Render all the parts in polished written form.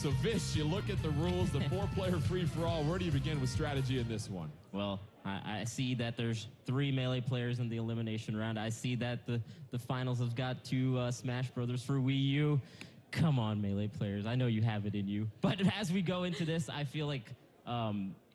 So Vish, you look at the rules, the 4-player free-for-all. Where do you begin with strategy in this one? Well, I see that there's 3 melee players in the elimination round. I see that the finals have got 2 Smash Brothers for Wii U. Come on, melee players. I know you have it in you. But as we go into this, I feel like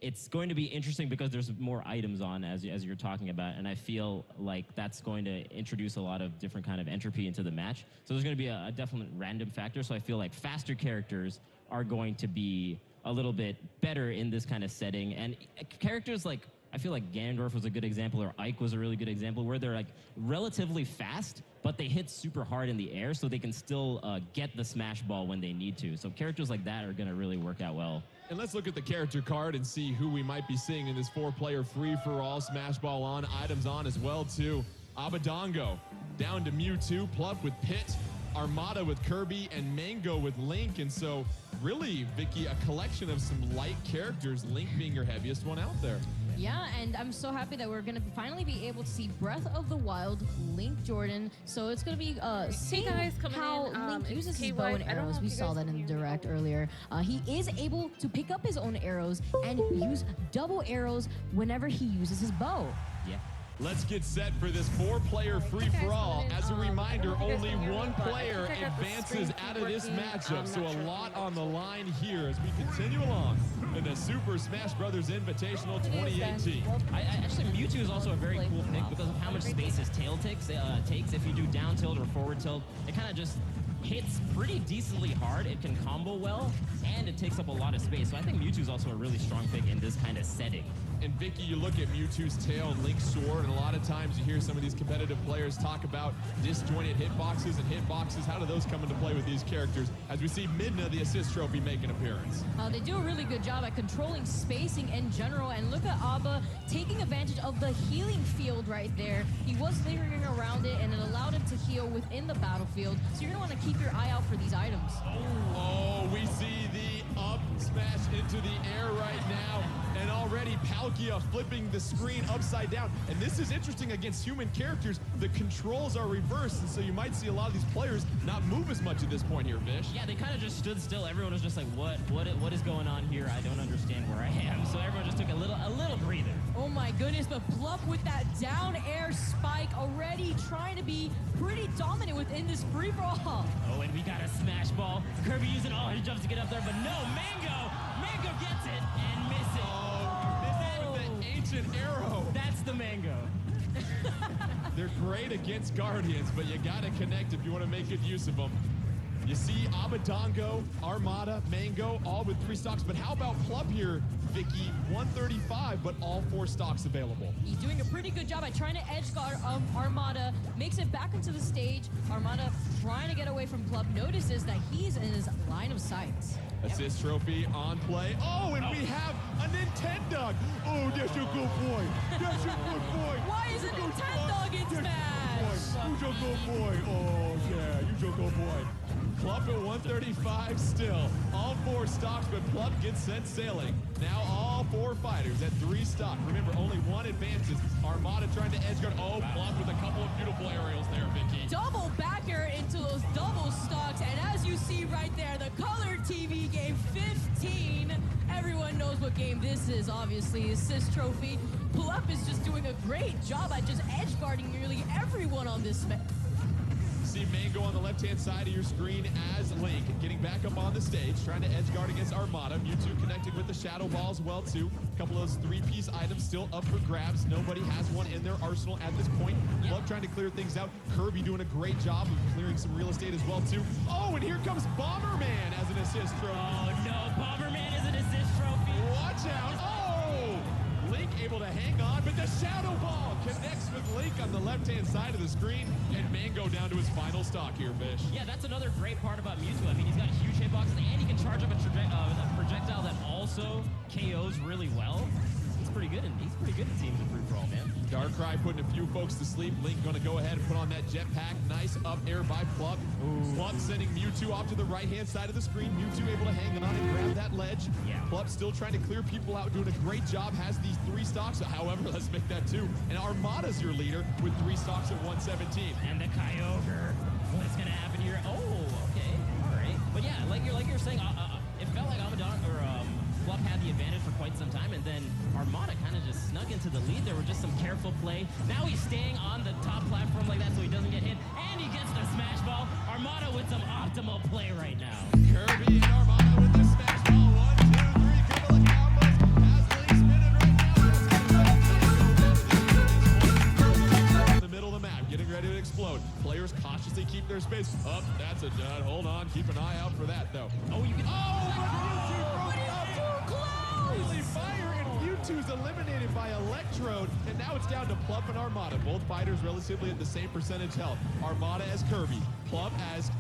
it's going to be interesting because there's more items on, as you're talking about, and I feel like that's going to introduce a lot of different kind of entropy into the match. So there's going to be a definite random factor. So I feel like faster characters are going to be a little bit better in this kind of setting. And characters like, I feel like Ganondorf was a good example, or Ike was a really good example, where they're like relatively fast, but they hit super hard in the air, so they can still get the smash ball when they need to. So characters like that are going to really work out well. And let's look at the character card and see who we might be seeing in this 4-player free-for-all. Smash ball on, items on as well, too. Abadongo down to Mewtwo, Plup with Pit, Armada with Kirby, and Mango with Link. And so really, Vicky, a collection of some light characters, Link being your heaviest one out there. Yeah, and I'm so happy that we're going to finally be able to see Breath of the Wild, Link Jordan. So it's going to be seeing how Link uses his bow and arrows. We saw that in the direct earlier. He is able to pick up his own arrows and use double arrows whenever he uses his bow. Yeah. Let's get set for this 4-player free-for-all. As a reminder, only one player advances out of this matchup, so a lot on the line here as we continue along in the Super Smash Bros. Invitational 2018. Actually, Mewtwo is also a very cool pick because of how much space his tail takes. If you do down tilt or forward tilt, it kind of just hits pretty decently hard. It can combo well, and it takes up a lot of space. So I think Mewtwo is also a really strong pick in this kind of setting. And Vicky, you look at Mewtwo's tail and Link's sword, and a lot of times you hear some of these competitive players talk about disjointed hitboxes and hitboxes. How do those come into play with these characters? As we see Midna, the assist trophy, make an appearance. They do a really good job at controlling spacing in general, and look at Abba taking advantage of the healing field right there. He was lingering around it, and it allowed him to heal within the battlefield. So you're going to want to keep your eye out for these items. Oh, we see the up smash into the air right now, and already Palkia flipping the screen upside down. And this is interesting against human characters. The controls are reversed, and so you might see a lot of these players not move as much at this point here, Vish. Yeah, they kind of just stood still. Everyone was just like, what is going on here? I don't understand where I am. So everyone just took a little breather. Oh my goodness, but Plup with that down air spike already trying to be pretty dominant within this free-for-all. Oh, and we got a smash ball. Kirby using all his jumps to get up there, but no, Mango gets it and misses. Oh, the ancient arrow. That's the Mango. They're great against Guardians, but you gotta connect if you want to make good use of them. You see Abadongo, Armada, Mango, all with 3 stocks. But how about Plup here, Vicky? 135, but all 4 stocks available. He's doing a pretty good job at trying to edge guard Armada, makes it back into the stage. Armada trying to get away from Plup, notices that he's in his line of sight. Assist trophy on play. Oh, and we have a Nintendo. Oh, that's a good boy. That's a good boy. Why is it Nintendo in Smash? You're a good boy. Oh, yeah, you're a good boy. Plup at 135 still. All 4 stocks, but Plup gets sent sailing. Now all 4 fighters at 3 stocks. Remember, only 1 advances. Armada trying to edge guard. Oh, Plup with a couple of beautiful aerials there, Vicky. Double backer into those double stocks. And as you see right there, the color TV game 15. Everyone knows what game this is, obviously. Assist trophy. Plup is just doing a great job at just edge guarding nearly everyone on this match. See Mango on the left-hand side of your screen as Link getting back up on the stage, trying to edge guard against Armada. Mewtwo connecting with the Shadow Ball as well, too. A couple of those 3-piece items still up for grabs. Nobody has one in their arsenal at this point. Love trying to clear things out. Kirby doing a great job of clearing some real estate as well, too. Oh, and here comes Bomberman as an assist trophy. Oh, no, Bomberman is an assist trophy. Watch out. Oh! Link able to hang on, but the Shadow Ball connects with Link on the left-hand side of the screen, and Mango down to his final stock here, Vish. Yeah, that's another great part about Mewtwo. I mean, he's got huge hitboxes, and he can charge up a projectile that also KOs really well. He's pretty good, and he's pretty good in teams of free-for-all, man. Darkrai putting a few folks to sleep. Link going to go ahead and put on that jetpack. Nice up air by Plup. Plup sending Mewtwo off to the right-hand side of the screen. Mewtwo able to hang on and grab that ledge. Yeah. Plup still trying to clear people out, doing a great job. Has these 3 stocks. However, let's make that 2. And Armada's your leader with 3 stocks at 117. And the Kyogre. What's going to happen here? Oh, okay. All right. But yeah, like you're saying, it felt like Fluff had the advantage for quite some time, and then Armada kind of just snuck into the lead. There were just some careful play. Now he's staying on the top platform like that so he doesn't get hit, and he gets the smash ball. Armada with some optimal play right now. Kirby and Armada with the smash ball. 1, 2, 3, couple of combos. Has the lead spinning right now. In the middle of the map, getting ready to explode. Players cautiously keep their space. Up, that's a dud. Hold on, keep an eye out for that though. Oh, you can. Fire and Mewtwo's eliminated by Electrode, and now it's down to Plup and Armada. Both fighters relatively at the same percentage health. Armada as Kirby, Plup as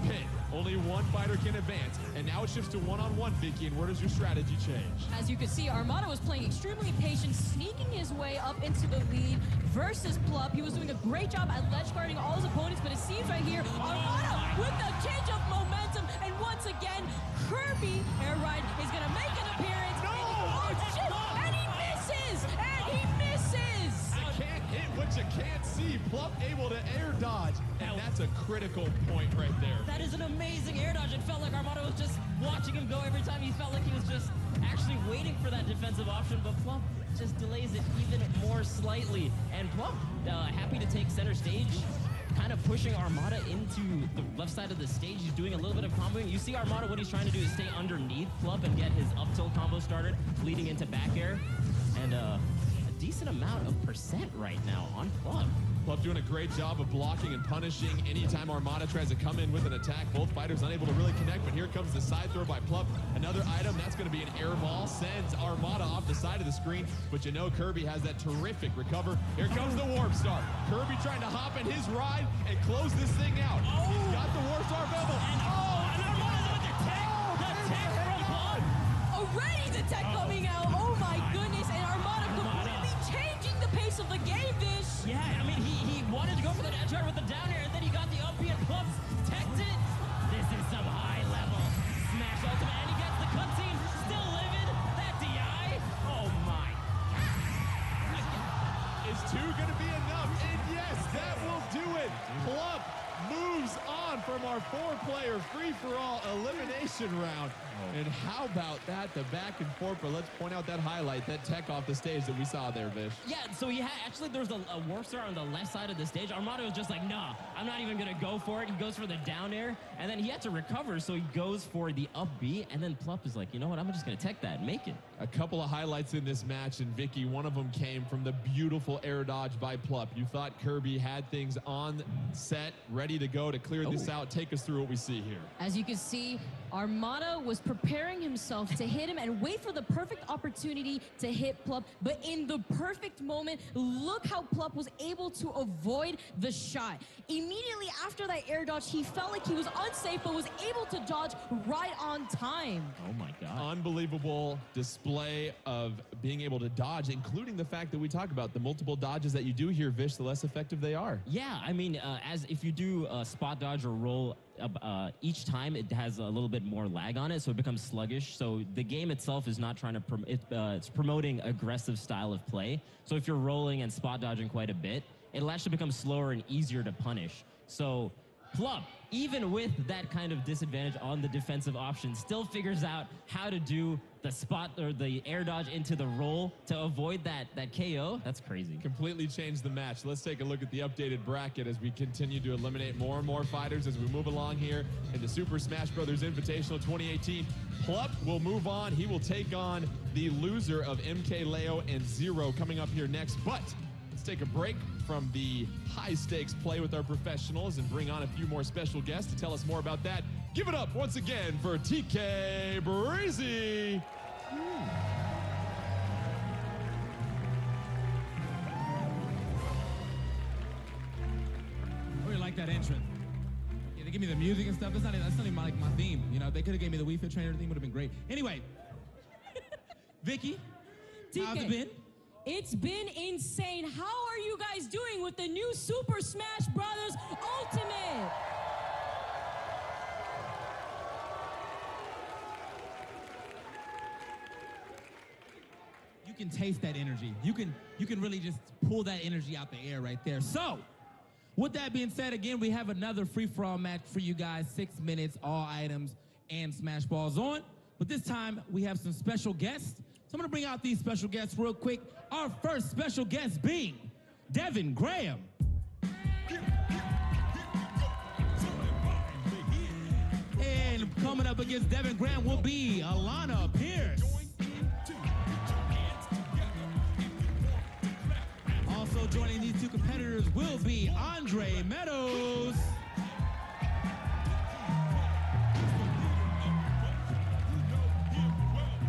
Pit. Only one fighter can advance, and now it shifts to one-on-one, Vicky, and where does your strategy change? As you can see, Armada was playing extremely patient, sneaking his way up into the lead versus Plup. He was doing a great job at ledge guarding all his opponents, but it seems right here, Armada with the change of momentum, and once again, Kirby Air Ride is going to make an appearance. Oh, shit! And he misses! And he misses! You can't hit what you can't see. Plup able to air dodge, and that's a critical point right there. That is an amazing air dodge. It felt like Armada was just watching him go every time. He felt like he was just actually waiting for that defensive option, but Plup just delays it even more slightly. And Plup, happy to take center stage, kind of pushing Armada into the left side of the stage. He's doing a little bit of comboing. You see Armada, what he's trying to do is stay underneath Plup and get his up tilt combo started, leading into back air. And a decent amount of percent right now on Plup. Plup doing a great job of blocking and punishing anytime Armada tries to come in with an attack. Both fighters unable to really connect, but here comes the side throw by Plup. Another item, that's going to be an air ball, sends Armada off the side of the screen, but you know Kirby has that terrific recover. Here comes the Warp Star. Kirby trying to hop in his ride and close this thing out. He's got the Warp Star available. And Armada with the tech! The tech from Plup! Already the tech coming out. Oh my goodness, and Armada completely changing the pace of the game, Vish. Yeah, I mean, he wanted to go for the edge guard with the down air, and then he got the up B and Plup teched it. This is some high level smash ultimate, and he gets the cutscene. Still livid. That DI. Oh my. Is 2 going to be enough? And yes, that will do it. Plup moves on from our 4-player free-for-all elimination round. And how about that, the back and forth, but let's point out that highlight, that tech off the stage that we saw there, Vish. Yeah, so he had, actually there was a warp star on the left side of the stage. Armada was just like, nah, I'm not even gonna go for it. He goes for the down air, and then he had to recover, so he goes for the up B, and then Plup is like, you know what, I'm just gonna tech that and make it. A couple of highlights in this match, and Vicky, one of them came from the beautiful air dodge by Plup. You thought Kirby had things on set, ready to go to clear this out. Take us through what we see here. As you can see, Armada was preparing himself to hit him and wait for the perfect opportunity to hit Plup, but in the perfect moment, look how Plup was able to avoid the shot. Immediately after that air dodge, he felt like he was unsafe, but was able to dodge right on time. Oh my God. Unbelievable display of being able to dodge, including the fact that we talk about the multiple dodges that you do here, Vish, the less effective they are. Yeah, I mean, as if you do a spot dodge or roll, each time it has a little bit more lag on it, so it becomes sluggish. So the game itself is not trying to it's promoting aggressive style of play. So if you're rolling and spot dodging quite a bit, it'll actually become slower and easier to punish. So Plup, even with that kind of disadvantage on the defensive option, still figures out how to do the spot or the air dodge into the roll to avoid that KO. That's crazy. Completely changed the match. Let's take a look at the updated bracket as we continue to eliminate more and more fighters as we move along here into Super Smash Bros. Invitational 2018. Plup will move on. He will take on the loser of MK Leo and Zero coming up here next. But let's take a break from the high-stakes play with our professionals and bring on a few more special guests to tell us more about that. Give it up once again for TK Breezy. I really like that entrance. Yeah, they give me the music and stuff. That's not even my theme. You know, if they could have gave me the Wii Fit Trainer theme, would have been great. Anyway, Vicky, how's it been? It's been insane. How are you guys doing with the new Super Smash Bros. Ultimate? You can taste that energy. You can really just pull that energy out the air right there. So, with that being said, again, we have another free-for-all match for you guys. 6 minutes, all items, and Smash Balls on. but this time we have some special guests. So I'm gonna bring out these special guests real quick. Our first special guest being Devin Graham. And coming up against Devin Graham will be Alana Pierce. Also joining these two competitors will be Andre Meadows.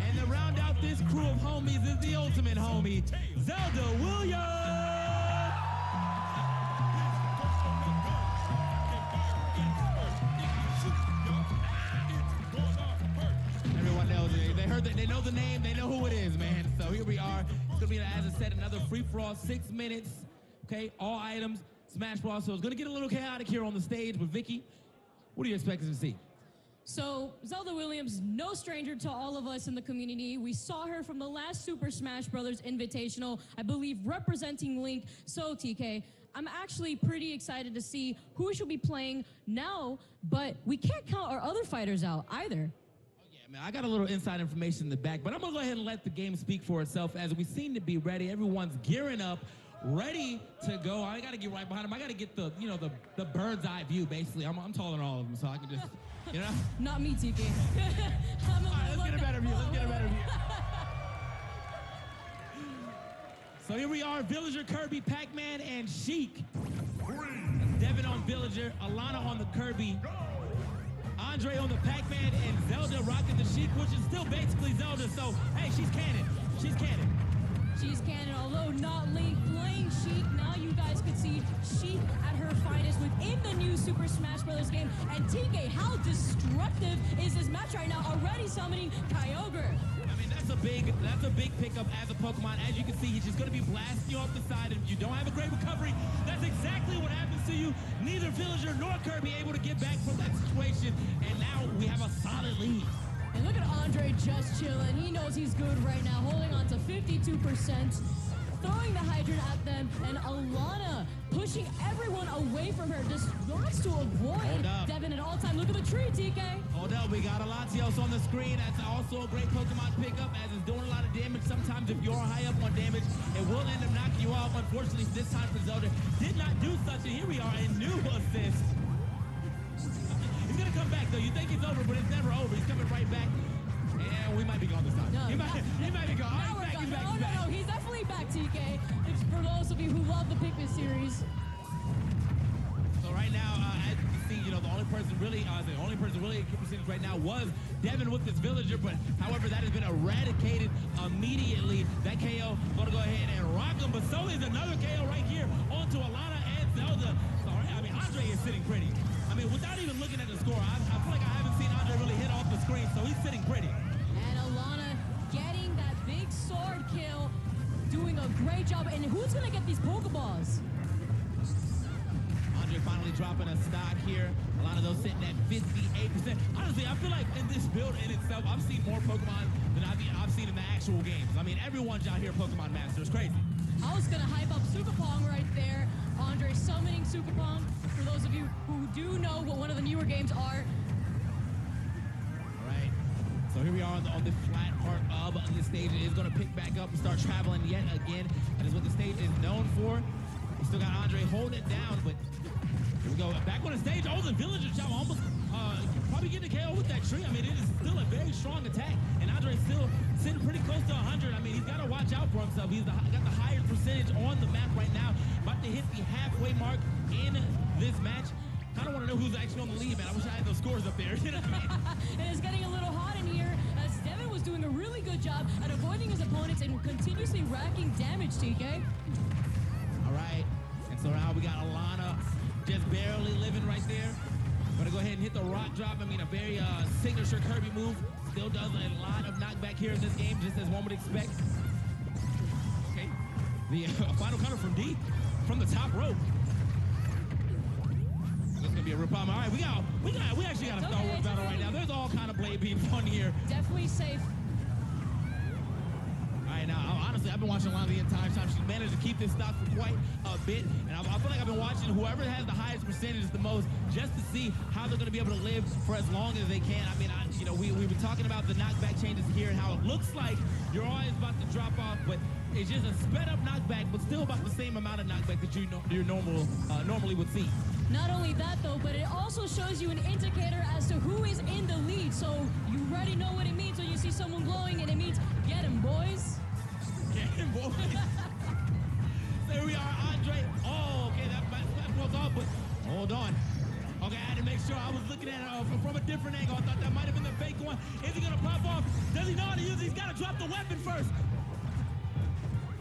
And to round out this crew of homies is the ultimate homie, Zelda Williams. Everyone knows it. They heard that, they know the name, they know who it is, man. So here we are. It's gonna be, as I said, another free-for-all, 6 minutes. Okay, all items, Smash Bros. So it's gonna get a little chaotic here on the stage. But Vicky, what are you expecting to see? So, Zelda Williams, no stranger to all of us in the community. We saw her from the last Super Smash Bros. Invitational, I believe, representing Link. So, TK, I'm actually pretty excited to see who she'll be playing now, but we can't count our other fighters out either. Man, I got a little inside information in the back, but I'm gonna go ahead and let the game speak for itself as we seem to be ready. Everyone's gearing up, ready to go. I gotta get right behind them. I gotta get the, the bird's eye view, basically. I'm taller than all of them, so I can just, Not me, TK. All right, let's get a better view. So here we are, Villager, Kirby, Pac-Man, and Sheik. Devin on Villager, Alana on the Kirby, Andre on the Pac-Man, and Zelda rocking the Sheik, which is still basically Zelda. So, hey, she's canon. She's canon. She's canon, although not Link playing Sheik. Now you guys could see Sheik at her finest within the new Super Smash Bros. Game. And TK, how destructive is this match right now? Already summoning Kyogre. I mean, that's a big pickup as a Pokemon. As you can see, he's just going to be blasting you off the side. If you don't have a great recovery, that's exactly what happens to you. Neither Villager nor Kirby able to get back from that situation. And now we have a solid lead. And look at Andre just chilling. He knows he's good right now, holding on to 52%, throwing the hydrant at them, and Alana pushing everyone away from her, just wants to avoid Devin at all time. Look at the tree, TK. Hold up, we got Latios on the screen. That's also a great Pokemon pickup as it's doing a lot of damage. Sometimes if you're high up on damage, it will end up knocking you off. Unfortunately, this time for Zelda, did not do such, and here we are, a new assist. He's gonna come back though. You think it's over, but it's never over. He's coming right back. And we might be gone this time. No, he might be gone. Now He's back, no, he's definitely back, TK. It's for those of you who love the Pikmin series. So right now, as you can see, the only person really keeping right now was Devin with this Villager, but however, that has been eradicated immediately. That KO gonna go ahead and rock him, but so is another KO right here onto Alana and Zelda. So, I mean, Andre is sitting pretty. I mean, without even looking at the score, I feel like I haven't seen Andre really hit off the screen, so he's sitting pretty. And Alana getting that big sword kill, doing a great job. And who's gonna get these Pokeballs? Andre finally dropping a stock here. Alana, though, sitting at 58%. Honestly, I feel like in this build in itself, I've seen more Pokemon than I've seen in the actual games. I mean, everyone's out here Pokemon Master. It's crazy. I was gonna hype up Sukapong right there. Andre summoning Sukapong. For those of you who do know what one of the newer games are. All right. So here we are on the flat part of the stage. It is going to pick back up and start traveling yet again. That is what the stage is known for. We still got Andre holding it down, but here we go. Back on the stage. Oh, the Villager chop almost probably getting a KO with that tree. I mean, it is still a very strong attack, and Andre's still sitting pretty close to 100. I mean, he's got to watch out for himself. He's got the highest percentage on the map right now. About to hit the halfway mark in this match. I don't want to know who's actually on the lead, man. I wish I had those scores up there. You know what I mean? And it's getting a little hot in here as Devin was doing a really good job at avoiding his opponents and continuously racking damage, TK. All right. And so now we got Alana just barely living right there. Gonna go ahead and hit the rock drop. I mean, a very signature Kirby move. Still does a lot of knockback here in this game, just as one would expect. Okay. The final counter from deep, from the top rope. This is gonna be a real problem. All right, we actually got a Star Wars battle right now. There's all kind of blade beams on here. Definitely safe. All right, now, honestly, I've been watching Alana the entire time. She's managed to keep this stock for quite a bit, and I feel like I've been watching whoever has the highest percentage the most just to see how they're going to be able to live for as long as they can. I mean, You know, we've been talking about the knockback changes here and how it looks like you're always about to drop off, but it's just a sped up knockback, but still about the same amount of knockback that you normally would see. Not only that, though, but it also shows you an indicator as to who is in the lead. So you already know what it means when you see someone glowing, and it means get him, boys. Get him, boys. There we are, Andre. Oh, okay, that was off, but hold on. Okay, I had to make sure I was looking at it from a different angle. I thought that might have been the fake one. Is he gonna pop off? Does he know how to use it? He's gotta drop the weapon first.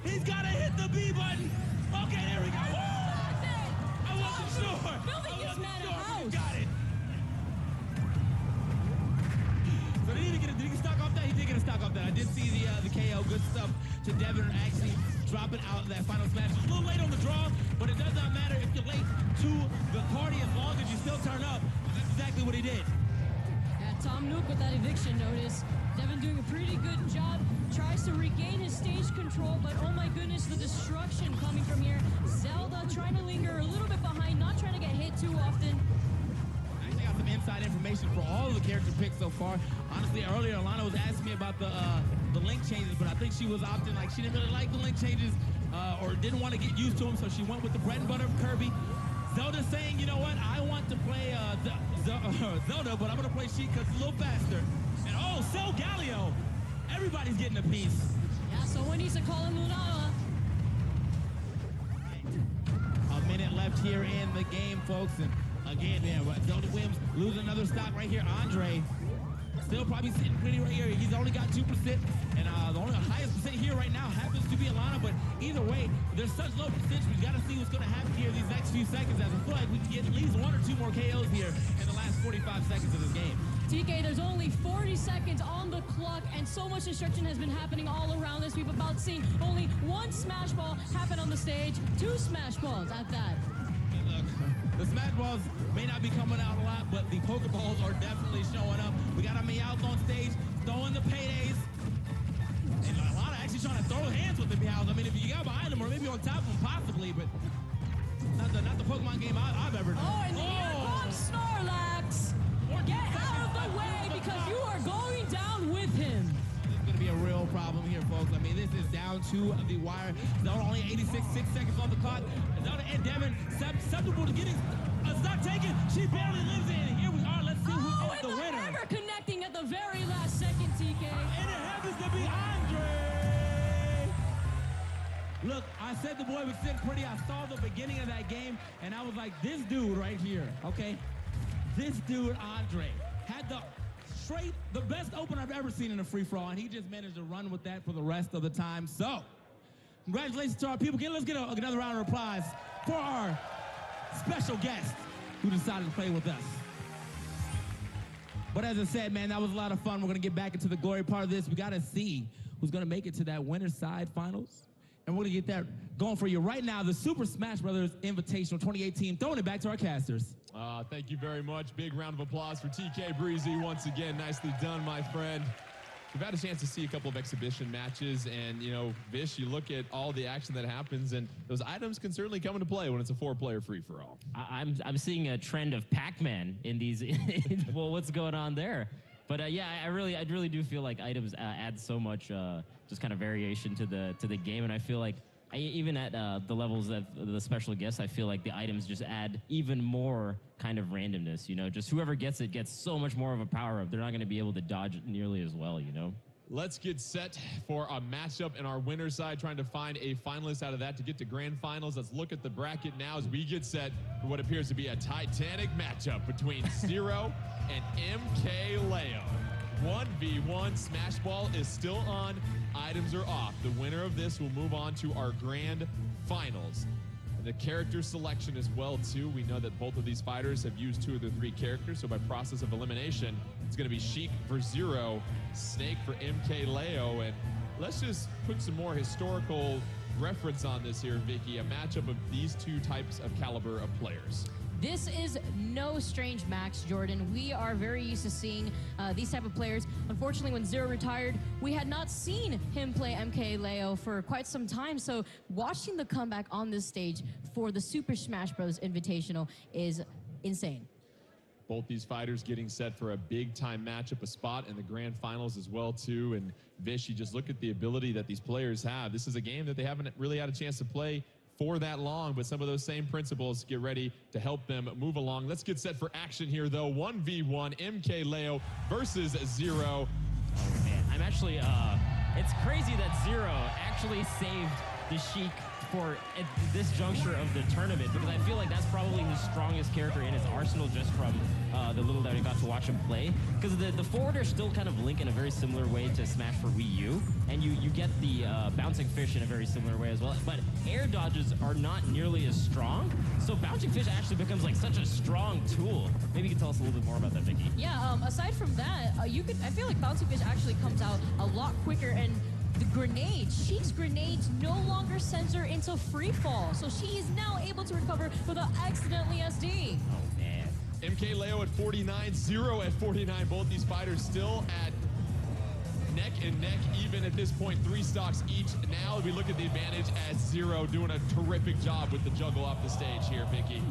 He's gotta hit the B button. Okay, there we go. I wasn't sure. Building is mad at house. Got it. So did he stock off that? He did get a stock off that. I did see the KO. Good stuff to Devin actually dropping out that final smash. It's a little late on the draw, but it does not matter if you're late to the party as long as you still turn up. That's exactly what he did. Yeah, Tom Nook with that eviction notice. Devin doing a pretty good job. Tries to regain his stage control, but oh my goodness, the destruction coming from here. Zelda trying to linger a little bit behind, not trying to get hit too often. I actually got some inside information for all of the character picks so far. Honestly, earlier, Alana was asking me about the link changes, but I think she was opting, like, she didn't really like the link changes or didn't want to get used to them, so she went with the bread and butter of Kirby. Zelda's saying, you know what, I want to play Zelda, but I'm going to play Sheik because it's a little faster. And oh, so Galio. Everybody's getting a piece. Yeah, someone needs to call him Lunala. A minute left here in the game, folks. And again, man, Zelda Williams losing another stock right here. Andre still probably sitting pretty right here. He's only got 2%. And the only highest percent here right now happens to be Alana. But either way, there's such low percentage. We've got to see what's going to happen here these next few seconds. As I feel like we can get at least 1 or 2 more KOs here in the last 45 seconds of this game. TK, there's only 40 seconds on the clock, and so much destruction has been happening all around this. We've about seen only 1 smash ball happen on the stage, 2 smash balls at that. And look, the smash balls may not be coming out a lot, but the Pokeballs are definitely showing up. We got a Meowth on stage, throwing the paydays. And a lot of actually trying to throw hands with the Meowth. I mean, if you got behind them or maybe on top of them, possibly, but not the Pokemon game I've ever done. Oh, and here comes Snorlax. Get out of the way because you are going down with him. This is going to be a real problem here, folks. I mean, this is down to the wire. Zelda only 6 seconds on the clock. Zelda and Devin susceptible to getting a stock taken. She barely lives in. Here we are. Let's see who is the winner. Hammer connecting at the very last second, TK. And it happens to be Andre. Look, I said the boy was sitting pretty. I saw the beginning of that game, and I was like, this dude right here, okay? This dude, Andre, had the best open I've ever seen in a free-for-all, and he just managed to run with that for the rest of the time. So, congratulations to our people. Let's get another round of applause for our special guest who decided to play with us. But as I said, man, that was a lot of fun. We're going to get back into the glory part of this. We got to see who's going to make it to that winner's side finals. And we're going to get that going for you right now. The Super Smash Bros. Invitational 2018. Throwing it back to our casters. Thank you very much. Big round of applause for TK Breezy once again. Nicely done, my friend. We've had a chance to see a couple of exhibition matches, and, you know, Vish, you look at all the action that happens, and those items can certainly come into play when it's a 4-player free-for-all. I'm seeing a trend of Pac-Man in these. Well, what's going on there? But yeah, I really do feel like items add so much just kind of variation to the game, and I feel like even at the levels of the special guests, I feel like the items just add even more kind of randomness, you know? Just whoever gets it gets so much more of a power-up. They're not going to be able to dodge it nearly as well, you know? Let's get set for a matchup in our winner's side, trying to find a finalist out of that to get to grand finals. Let's look at the bracket now as we get set for what appears to be a titanic matchup between Zero and MK Leo. 1v1 Smash Ball is still on. Items are off. The winner of this will move on to our grand finals. And the character selection as well, too. We know that both of these fighters have used 2 of their 3 characters, so by process of elimination, it's going to be Sheik for Zero, Snake for MK Leo. And let's just put some more historical reference on this here, Vicky. A matchup of these 2 types of caliber of players. This is no strange match, Jordan. We are very used to seeing these type of players. Unfortunately, when Zero retired, we had not seen him play MK Leo for quite some time. So watching the comeback on this stage for the Super Smash Bros. Invitational is insane. Both these fighters getting set for a big-time matchup, a spot in the grand finals as well, too. And Vish, you just look at the ability that these players have. This is a game that they haven't really had a chance to play for that long, but some of those same principles get ready to help them move along. Let's get set for action here, though. 1v1, MK Leo versus Zero. Oh, man. I'm actually, it's crazy that Zero actually saved the Sheik for at this juncture of the tournament, because I feel like that's probably his strongest character in his arsenal, just from the little that we got to watch him play. Because the forwarders still kind of link in a very similar way to Smash for Wii U, and you get the bouncing fish in a very similar way as well. But air dodges are not nearly as strong, so bouncing fish actually becomes like such a strong tool. Maybe you can tell us a little bit more about that, Vicky. Yeah, aside from that, I feel like bouncing fish actually comes out a lot quicker, and the grenades, Sheik's grenades no longer sends her into free fall, so she is now able to recover without accidentally SD. Oh man. MK Leo at 49, Zero at 49. Both these fighters still at neck and neck, even at this point, 3 stocks each. Now we look at the advantage as Zero doing a terrific job with the juggle off the stage here, Vicky.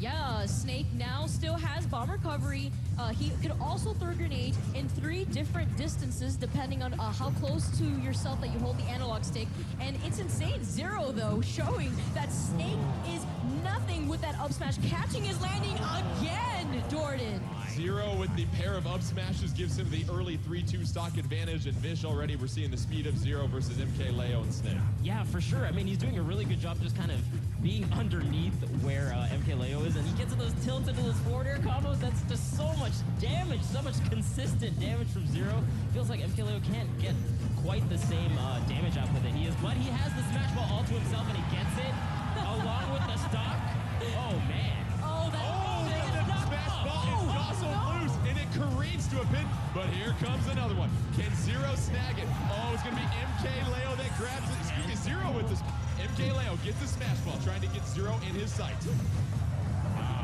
Yeah, Snake now still has bomb recovery. He could also throw grenades in 3 different distances depending on how close to yourself that you hold the analog stick. And it's insane. Zero, though, showing that Snake is nothing with that up smash, catching his landing again, Jordan. Zero with the pair of up smashes gives him the early 3-2 stock advantage, and Vish already we're seeing the speed of Zero versus MK Leo and Snake. Yeah, for sure. I mean, he's doing a really good job just kind of being underneath where MK Leo is, and he gets to those tilts into those forward air combos. That's just so much damage, so much consistent damage from Zero. Feels like MK Leo can't get quite the same damage output that he is, but he has the smash ball all to himself, and he gets it along with the stock. Oh, man. Loose, and it careens to a pin, but here comes another one. Can Zero snag it? Oh, it's going to be MK Leo that grabs it. Excuse me, Zero with this. MK Leo gets the smash ball, trying to get Zero in his sights.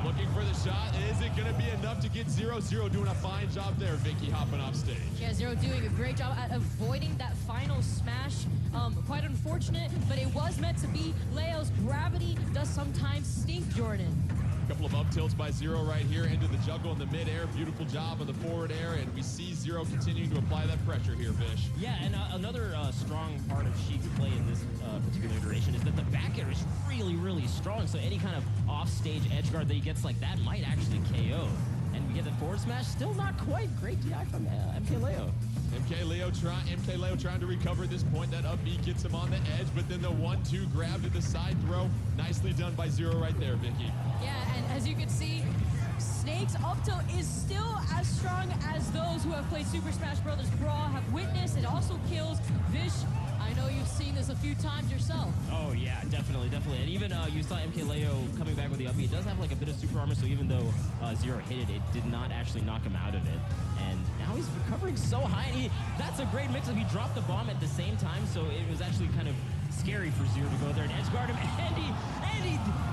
Looking for the shot. Is it going to be enough to get Zero? Zero doing a fine job there, Vicky, hopping off stage. Yeah, Zero doing a great job at avoiding that final smash. Quite unfortunate, but it was meant to be. Leo's gravity does sometimes stink, Jordan. Couple of up tilts by Zero right here into the juggle in the mid-air. Beautiful job on the forward air, and we see Zero continuing to apply that pressure here, Vish. Yeah, and another strong part of Sheik's play in this particular iteration is that the back air is really, really strong, so any kind of off-stage edge guard that he gets like that might actually KO. And we get the forward smash, still not quite great DI from MK Leo. MK Leo trying to recover at this point. That up B gets him on the edge, but then the 1-2 grab to the side throw. Nicely done by Zero right there, Vicky. Yeah, and as you can see, Snake's up tilt is still as strong as those who have played Super Smash Bros. Brawl have witnessed. It also kills. Vish, I know you've seen this a few times yourself. Oh yeah, definitely. And even you saw MK Leo coming back with the up B. It does have like a bit of super armor, so even though Zero hit it, it did not actually knock him out of it. And now he's recovering so high, and that's a great mix-up. He dropped the bomb at the same time, so it was actually kind of scary for Zero to go there and edge guard him. And he,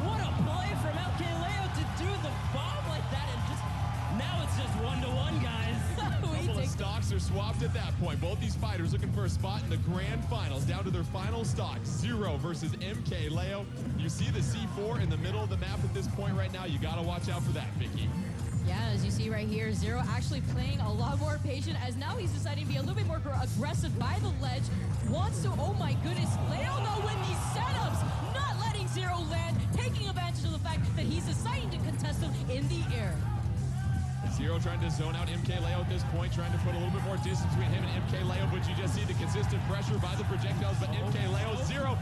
what a play from MK Leo to do the bomb like that, and just, now it's just 1-to-1, guys. Couple of stocks are swapped at that point. Both these fighters looking for a spot in the grand finals, down to their final stock. Zero versus MK Leo. You see the C4 in the middle of the map at this point right now. You got to watch out for that, Vicky. Yeah, as you see right here, Zero actually playing a lot more patient, as now he's deciding to be a little bit more aggressive by the ledge. Wants to, oh my goodness, Leo though with these setups, not letting Zero land, taking advantage of the fact that he's deciding to contest him in the air. Zero trying to zone out MK Leo at this point, trying to put a little bit more distance between him and MK Leo, but you just see the consistent pressure by the projectiles, but MK Leo, Zero,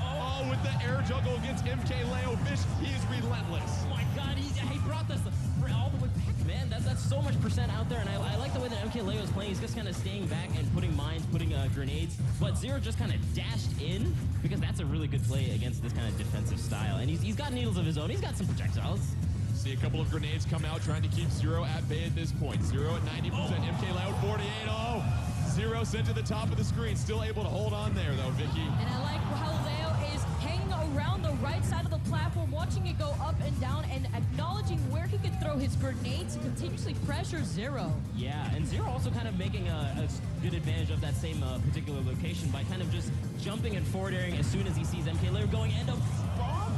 with the air juggle against MK Leo. Vish, he is relentless. Oh my god, he brought this all the way back, man. That's so much percent out there, and I like the way that MK Leo is playing. He's just kind of staying back and putting mines, putting grenades, but Zero just kind of dashed in, because that's a really good play against this kind of defensive style. And he's got needles of his own. He's got some projectiles. See a couple of grenades come out, trying to keep Zero at bay at this point. Zero at 90%, MK Leo 48. Zero sent to the top of the screen, still able to hold on there though, Vicky. And I like how Leo is hanging around the right side of the platform, watching it go up and down, and acknowledging where he could throw his grenades to continuously pressure Zero. Yeah, and Zero also kind of making a good advantage of that same particular location by kind of just jumping and forward airing as soon as he sees MK Leo going end up bomb.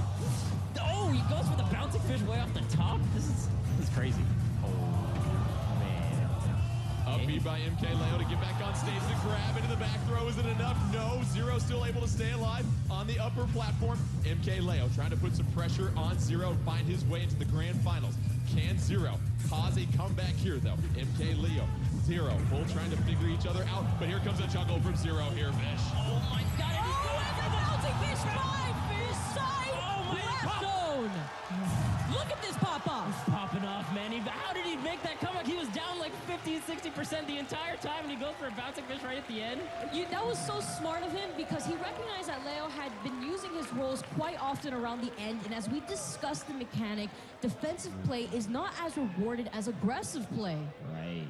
Oh, he goes for the bouncing fish way off the top. This is crazy. Up B by MK Leo to get back on stage. The grab into the back throw. Is it enough? No. Zero still able to stay alive on the upper platform. MK Leo trying to put some pressure on Zero, find his way into the grand finals. Can Zero cause a comeback here, though? MK Leo, Zero, both trying to figure each other out. But here comes a juggle from Zero here, Fish. Oh my God! Fish 5, Fish side. Oh my zone. Look at this pop off. He's popping off, man. How did he make that comeback? He was down like 50, 60% the entire time, and he goes for a bouncing fish right at the end. That was so smart of him because he recognized that Leo had been using his rolls quite often around the end, and as we discussed the mechanic, defensive play is not as rewarded as aggressive play. Right.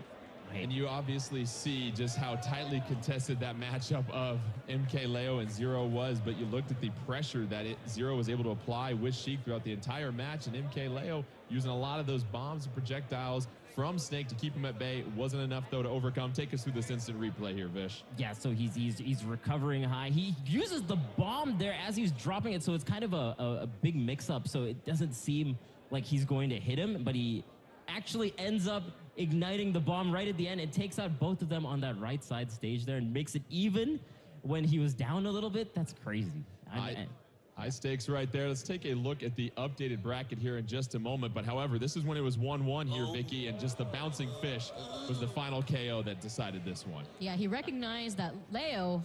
And you obviously see just how tightly contested that matchup of MK Leo and Zero was, but you looked at the pressure that Zero was able to apply with Sheik throughout the entire match, and MK Leo using a lot of those bombs and projectiles from Snake to keep him at bay. Wasn't enough, though, to overcome. Take us through this instant replay here, Vish. Yeah, so he's recovering high. He uses the bomb there as he's dropping it, so it's kind of a big mix-up, so it doesn't seem like he's going to hit him, but he actually ends up igniting the bomb right at the end. It takes out both of them on that right side stage there and makes it even when he was down a little bit. That's crazy. High stakes right there. Let's take a look at the updated bracket here in just a moment. But however, this is when it was 1-1 here, Vicky, and just the bouncing fish was the final KO that decided this one. Yeah, he recognized that Leo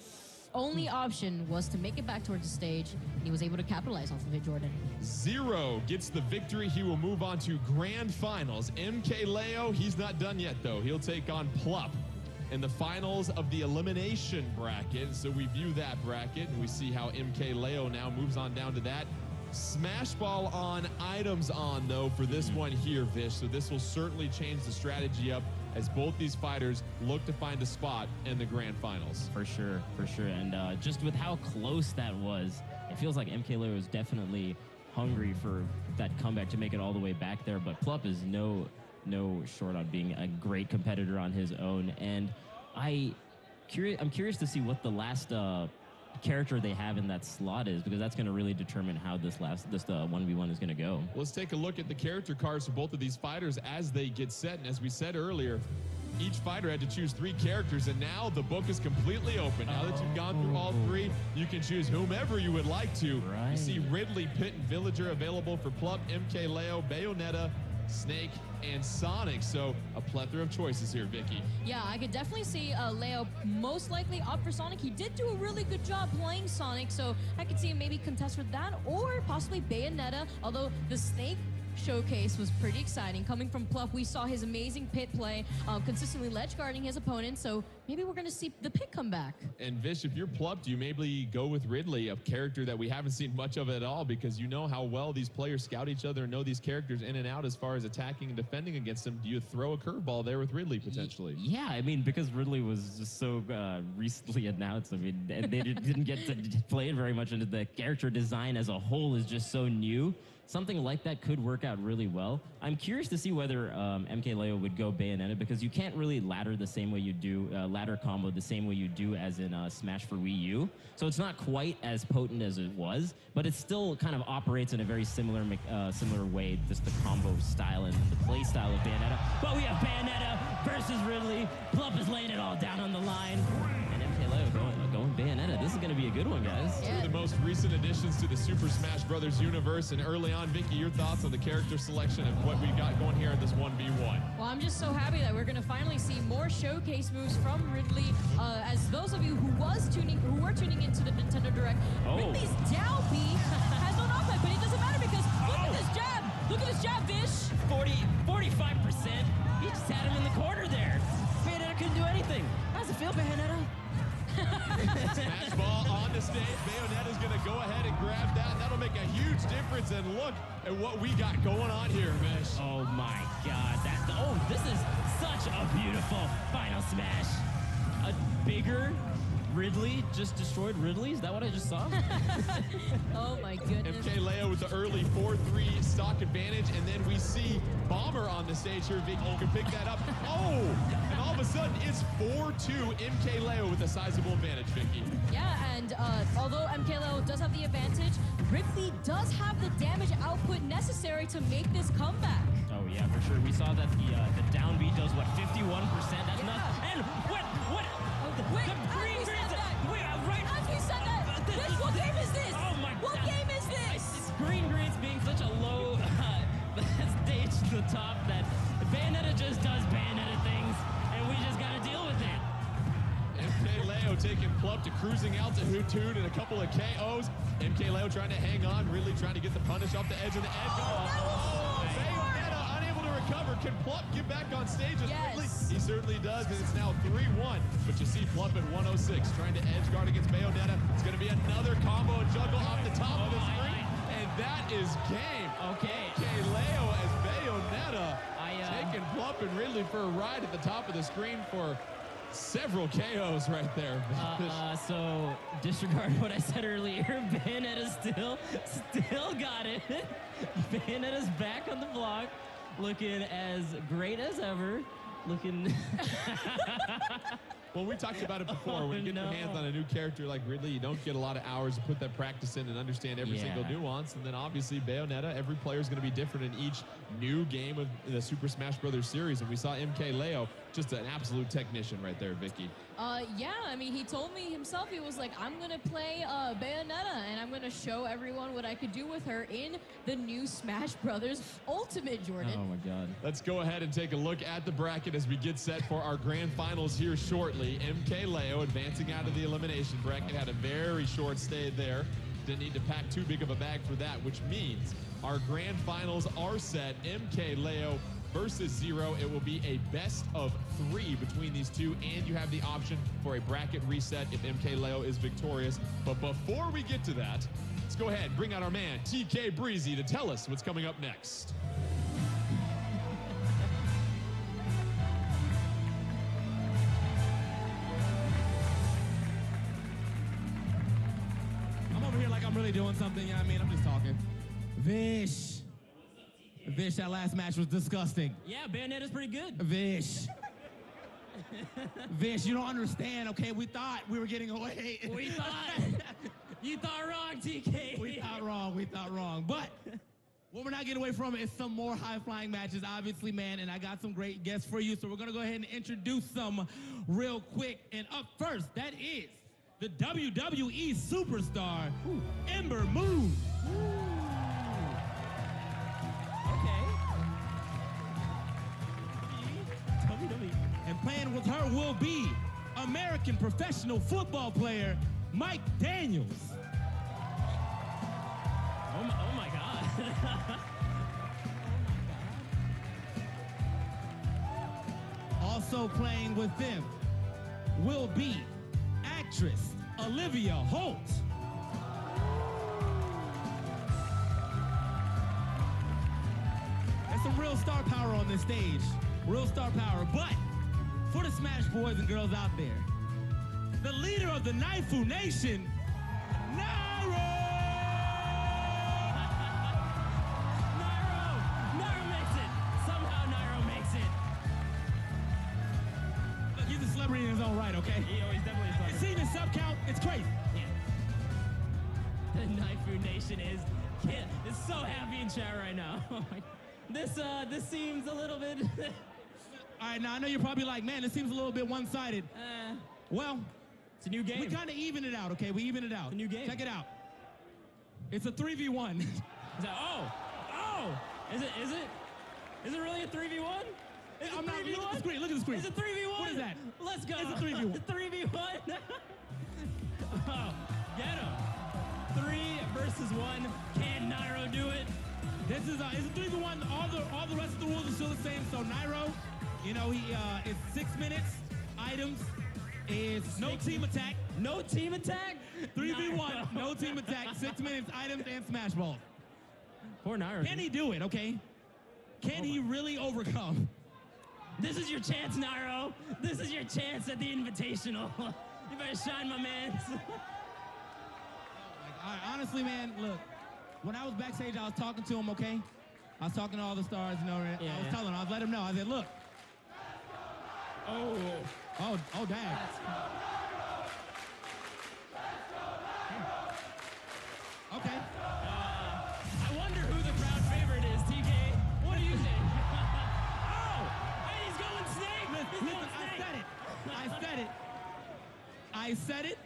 only option was to make it back towards the stage, and he was able to capitalize off of it, Jordan. Zero gets the victory. He will move on to grand finals. MK Leo, he's not done yet, though. He'll take on Plup in the finals of the elimination bracket. So we view that bracket, and we see how MK Leo now moves on down to that. Smash ball on, items on, though, for this one here, Vish. So this will certainly change the strategy up as both these fighters look to find a spot in the grand finals. For sure, for sure. And just with how close that was, it feels like MK Leo is definitely hungry for that comeback to make it all the way back there. But Plup is no short on being a great competitor on his own. And I'm curious to see what the last character they have in that slot is, because that's going to really determine how this 1v1 is going to go. Let's take a look at the character cards for both of these fighters as they get set. And as we said earlier, each fighter had to choose 3 characters, and now the book is completely open. Now that you've gone through all 3, you can choose whomever you would like to. Right. You see Ridley, Pit, and Villager available for Plup, MK Leo, Bayonetta, Snake, and Sonic. So a plethora of choices here, Vicky. Yeah, I could definitely see Leo most likely opt for Sonic. He did do a really good job playing Sonic, so I could see him maybe contest for that, or possibly Bayonetta, although the Snake showcase was pretty exciting. Coming from Plup, we saw his amazing pit play, consistently ledge guarding his opponent, so maybe we're going to see the pit come back. And Vish, if you're Plup, do you maybe go with Ridley, a character that we haven't seen much of at all, because you know how well these players scout each other and know these characters in and out as far as attacking and defending against them? Do you throw a curveball there with Ridley potentially? Yeah, I mean, because Ridley was just so recently announced, I mean, and they didn't get to play it very much, and the character design as a whole is just so new. Something like that could work out really well. I'm curious to see whether MK Leo would go Bayonetta, because you can't really ladder the same way you do, ladder combo the same way you do as in Smash for Wii U. So it's not quite as potent as it was, but it still kind of operates in a very similar way, just the combo style and the play style of Bayonetta. But we have Bayonetta versus Ridley. Plup is laying it all down on the line. And MK Leo going Bayonetta. This is going to be a good one, guys. Yeah. Two of the most recent additions to the Super Smash Bros. Universe. And early on, Vicky, your thoughts on the character selection of what we've got going here in this 1v1? Well, I'm just so happy that we're going to finally see more showcase moves from Ridley. As those of you who were tuning into the Nintendo Direct, Ridley's down B has no knockback, but it doesn't matter because look at this jab. Look at this jab, Vish. 45%. He just had him in the corner there. Bayonetta couldn't do anything. How's it feel, Bayonetta? Smash ball on the stage. Bayonetta's going to go ahead and grab that. That'll make a huge difference. And look at what we got going on here, Vish. Oh my God! This is such a beautiful final smash. A bigger Ridley just destroyed Ridley. Is that what I just saw? Oh my goodness. MK Leo with the early 4-3 stock advantage, and then we see Bomber on the stage here. Vicky, you can pick that up. Oh, and all of a sudden it's 4-2 MK Leo with a sizable advantage, Vicky. Yeah, and although MK Leo does have the advantage, Ridley does have the damage output necessary to make this comeback. Oh yeah, for sure. We saw that the down B does what, 51%? That's And what? Wait, The green as we greens. said that. Wait, right. As we said that. What game is this? Oh my What God. game is this? Green greens being such a low stage to the top that Bayonetta just does Bayonetta things, and we just gotta deal with it. MK Leo taking Plup to cruising altitude and a couple of KOs. MK Leo trying to hang on, really trying to get the punish off the edge of the edge. Bayonetta unable to recover. Can Plup get back on stage as quickly? He certainly does, and it's now 3-1. But you see Plup at 106 trying to edge guard against Bayonetta. It's going to be another combo and juggle off the top of the screen, and that is game. Okay. MK Leo as Bayonetta taking Plup and Ridley for a ride at the top of the screen for several KOs right there. So disregard what I said earlier. Bayonetta still got it. Bayonetta's back on the block, looking as great as ever. Looking. Well, we talked about it before. When you get your hands on a new character like Ridley, you don't get a lot of hours to put that practice in and understand every single nuance. And then obviously Bayonetta, every player is going to be different in each new game of the Super Smash Brothers series. And we saw MK Leo, just an absolute technician right there, Vicky. Yeah, I mean, he told me himself, he was like, I'm going to play Bayonetta, and I'm going to show everyone what I could do with her in the new Smash Brothers Ultimate, Jordan. Oh, my God. Let's go ahead and take a look at the bracket as we get set for our grand finals here shortly. MK Leo advancing out of the elimination bracket, had a very short stay there. Didn't need to pack too big of a bag for that, which means our grand finals are set. MK Leo versus Zero. It will be a best of 3 between these two, and you have the option for a bracket reset if MK Leo is victorious. But before we get to that, let's go ahead and bring out our man, TK Breezy, to tell us what's coming up next. I'm over here like I'm really doing something, you know what I mean? I'm just talking. Vish, that last match was disgusting. Yeah, Bayonetta's pretty good. Vish, you don't understand, okay? We thought we were getting away. We thought. You thought wrong, TK. We thought wrong. But what we're not getting away from is some more high-flying matches, obviously, man, and I got some great guests for you, so we're going to go ahead and introduce some real quick. And up first, that is the WWE superstar, Ember Moon. And playing with her will be American professional football player Mike Daniels. Oh my God. Also playing with them will be actress Olivia Holt. There's some real star power on this stage. Real star power. But for the Smash boys and girls out there, the leader of the Naifu Nation, Nairo! Nairo makes it. Somehow Nairo makes it. Look, he's a celebrity in his own right, okay? He's definitely a celebrity. Seeing the sub count, it's crazy. Yeah. The Naifu Nation is so happy in chat right now. This seems a little bit. All right, now I know you're probably like, man, this seems a little bit one-sided. Well, it's a new game. We kind of even it out, okay? We even it out. It's a new game. Check it out. It's a 3v1. Is that, Is it really a 3v1? I'm not. Look at the screen. Look at the screen. It's a 3v1. What is that? Let's go. It's a 3v1. 3v1. Oh, get him. 3 versus 1. Can Nairo do it? This is it's a 3v1. All the rest of the rules are still the same. So Nairo, you know, it's 6 minutes. Items. It's no team attack. No team attack? 3v1. No team attack. 6 minutes. Items and smash balls. Poor Nairo. Can he do it? Okay. Can he really overcome? This is your chance, Nairo. This is your chance at the Invitational. You better shine, my man. Honestly, man, look. When I was backstage, I was talking to him, okay? I was talking to all the stars, you know. I was telling him, I was letting him know. I said, look. Oh, dang. Okay. I wonder who the crowd favorite is, TK. What do you think? Oh, and he's going snake. Listen, I said it. I said it.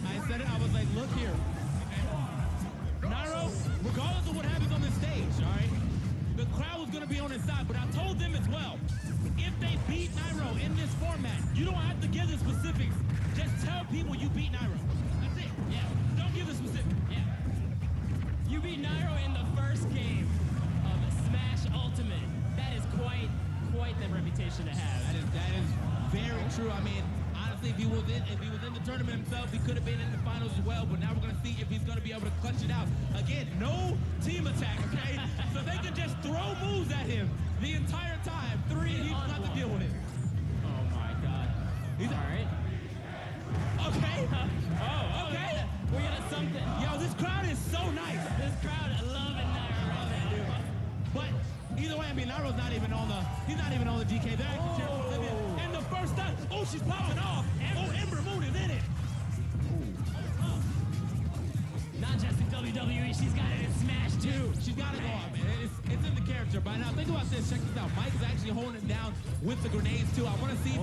I was like, look here. Nairo, regardless of what happens on this stage, all right, the crowd was going to be on his side, but I told them as well, if they beat Nairo in this format, you don't have to give the specifics. Just tell people you beat Nairo. That's it. Yeah. Don't give the specifics. Yeah. You beat Nairo in the first game of Smash Ultimate. That is quite the reputation to have. That is very true. I mean, honestly, if he was in the tournament himself, he could have been in the finals as well. But now we're gonna see if he's gonna be able to clutch it out. Again, no team attack, okay? So they can just throw moves at him the entire time. He's gonna have to deal with it. Oh my God. He's all right. Okay. Okay. We got something. Yo, this crowd is so nice. This crowd loving Nairo right now. But either way, I mean, Nairo's not even on the DK. They're actually cheering for Olivia. And the first time, oh, she's popping off. Oh, Ember Moon is in it. Not just in WWE, she's got it in Smash too. She's got to go on, man. It's in the character. By now, think about this. Check this out. Mike is actually holding it down with the grenades too. I want to see.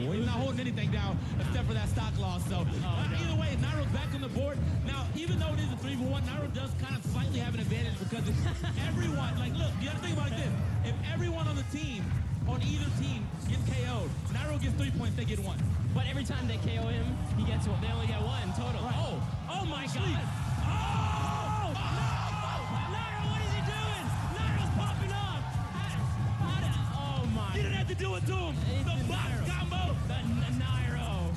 He's not holding anything down except for that stock loss. So either way, Nairo's back on the board. Now, even though it is a 3-for-1, Nairo does kind of slightly have an advantage because if everyone, like, look, you got to think about it like this. If everyone on the team, on either team, gets KO'd, Nairo gets 3 points, they get 1. But every time they KO him, he gets one. They only get 1 total. Right. Oh my God. Oh! Nairo, what is he doing? Nairo's popping off. Oh my. You didn't have to do it to him. The box combo. The Nairo.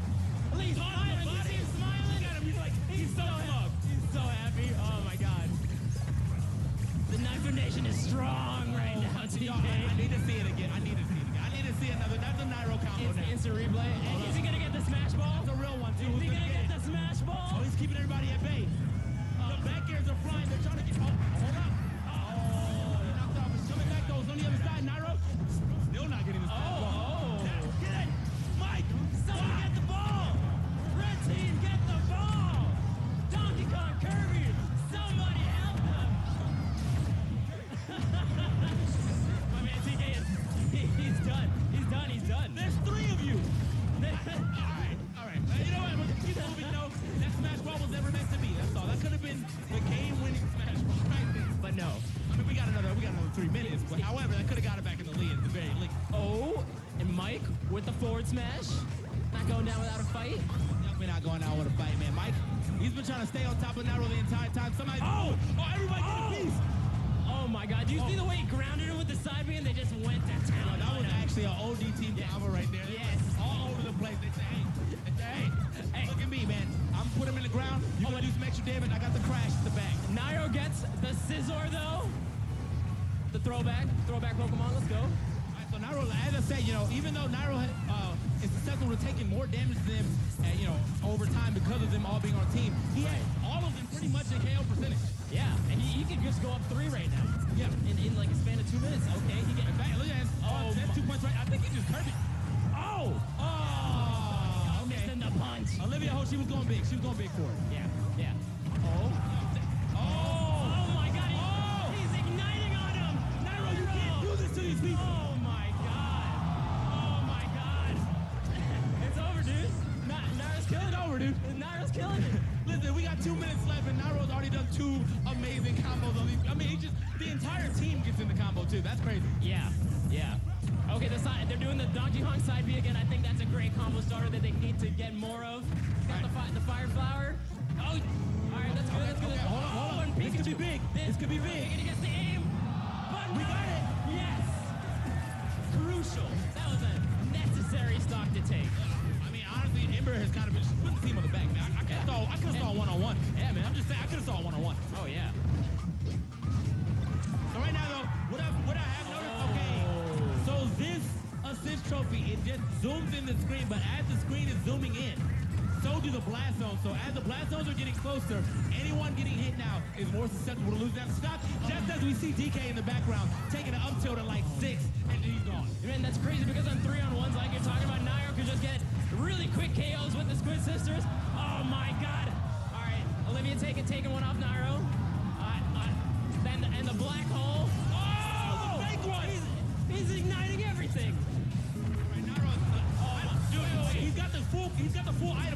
He's smiling. You see him smiling? Look at him. He's like, he's so smug. He's so happy. Oh my God. The Knifer Nation is strong right now, TK. I need to see it again. I need to see another. That's a Nairo combo now. Instant replay. And is he gonna get the smash ball? That's a real one too. Is he gonna get the smash ball? Oh, he's keeping everybody at bay. The back airs are flying. They're trying to get. Oh, hold up. Oh, he knocked off. He's coming back though. It's on the other side. Nairo still not getting the smash ball. Get it, Mike. Someone get the ball. Red team, get the ball. Donkey Kong, Kirby. Somebody help them. My man TK is he's done. He's done. There's 3 of you. All right. You know what? We're gonna keep moving. No, that smash ball was never meant to be. That's all. That could have been the game-winning smash ball, right there. But no. I mean, we got another 3 minutes. But however, that could have got it back in the lead at the very least. Oh, and Mike with the forward smash. Not going down without a fight. Definitely not going out with a fight, man. Mike, he's been trying to stay on top of Nairo the entire time. Somebody. Oh, everybody get a piece. Oh my God! Do you see the way he grounded him with the side B and they just went to town? That was actually an OD team combo right there. Yes. All over the place. They say, hey, look at me, man. I'm put him in the ground. You gonna do some extra damage. I got the crash at the back. Nairo gets the scissor though. The throwback Pokemon. Let's go. All right, so Nairo, as I said, even though Nairo is susceptible to taking more damage than them, over time because of them all being on a team, he had all of them pretty much in KO percentage. Yeah, and he could just go up 3 right now. Yeah. In like a span of 2 minutes. Okay, he get. In fact, look at this. Oh, that's 2 points right. I think he just curved it. Oh, okay. missing the punch. Olivia, she was going big. She was going big for it. Yeah. Oh my God. He's igniting on him. Nairo, you can't do this to these people. Oh my God. It's over, dude. Nairo's killing it. Over, dude. Nairo's killing it. Listen, we got 2 minutes left, and Nairo's already done 2 amazing combos on these. I mean, the entire team gets in the combo too. That's crazy. Yeah. Okay, they're doing the Donkey Kong side B again. I think that's a great combo starter that they need to get more of. Got the fire flower. Oh, all right, that's good. Okay, hold on. This could be big. This could be big. He gets the aim. But We got it. Yes. Crucial. That was a necessary stock to take. I mean, honestly, Ember has kind of been putting the team on the back, man. I could have saw a one-on-one. Yeah, man. I'm just saying, I could have saw a one-on-one. Oh yeah. So right now, though, what I have noticed, okay, so this assist trophy, it just zooms in the screen, but as the screen is zooming in, so do the blast zones. So as the blast zones are getting closer, anyone getting hit now is more susceptible to lose that stock, just as we see DK in the background taking an up tilt at like 6, and he's gone. Man, that's crazy because on 3-on-1s, like you're talking about, Nairo could just get really quick KOs with the Squid Sisters. Oh my God. All right, Olivia taking one off Nairo. And the black hole. Oh, the fake one! He's igniting everything. Right, Nairo, dude, he's got the full item.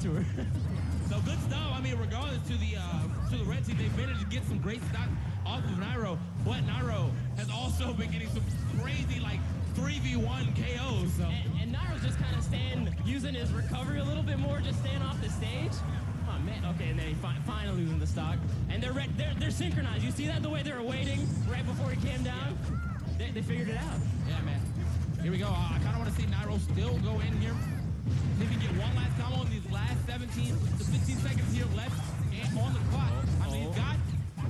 to her. So good stuff. I mean, regardless to the red team, they managed to get some great stock off of Nairo, but Nairo has also been getting some crazy like 3v1 KOs. So. And Nairo's just kind of using his recovery a little bit more, just staying off the stage. Oh man, okay, and then he finally losing the stock. And they're synchronized. You see that, the way they were waiting right before he came down? Yeah. They figured it out. Yeah, man. Here we go. I kind of want to see Nairo still go in here. See if he can get one last combo in these last 17 to 15 seconds here left on the clock. I mean,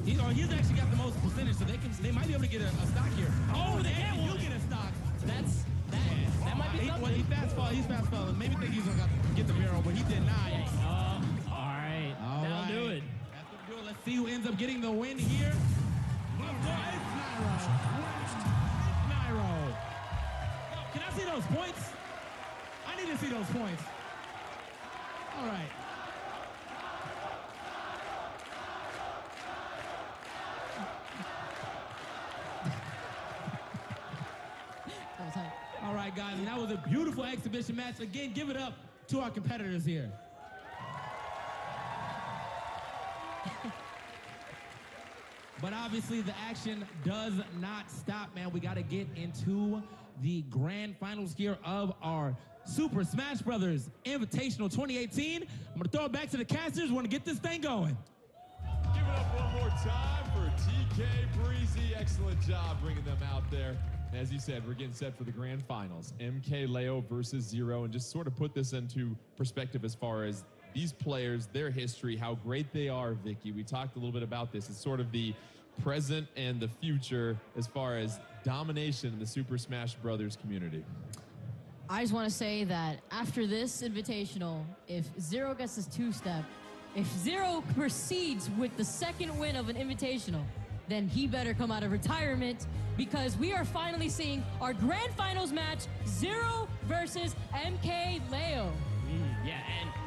he's actually got the most percentage, so they might be able to get a stock here. Oh, he'll get a stock. That might be something. He's fast falling. Maybe think he's gonna get the barrel, but he did not. All right. That'll do it. That's gonna do it. Let's see who ends up getting the win here. It's Nairo. Can I see those points? I need to see those points. All right. All right, guys, and that was a beautiful exhibition match. Again, give it up to our competitors here. But obviously, the action does not stop, man. We got to get into the grand finals here of our Super Smash Brothers Invitational 2018. I'm going to throw it back to the casters. We're going to get this thing going. Give it up one more time for TK Breezy. Excellent job bringing them out there. As you said, we're getting set for the grand finals. MK Leo versus Zero. And just sort of put this into perspective as far as these players, their history, how great they are, Vicky. We talked a little bit about this. It's sort of the present and the future as far as domination in the Super Smash Brothers community. I just want to say that after this Invitational, if Zero gets his two-step, if Zero proceeds with the second win of an Invitational, then he better come out of retirement, because we are finally seeing our grand finals match, Zero versus MK Leo. Yeah,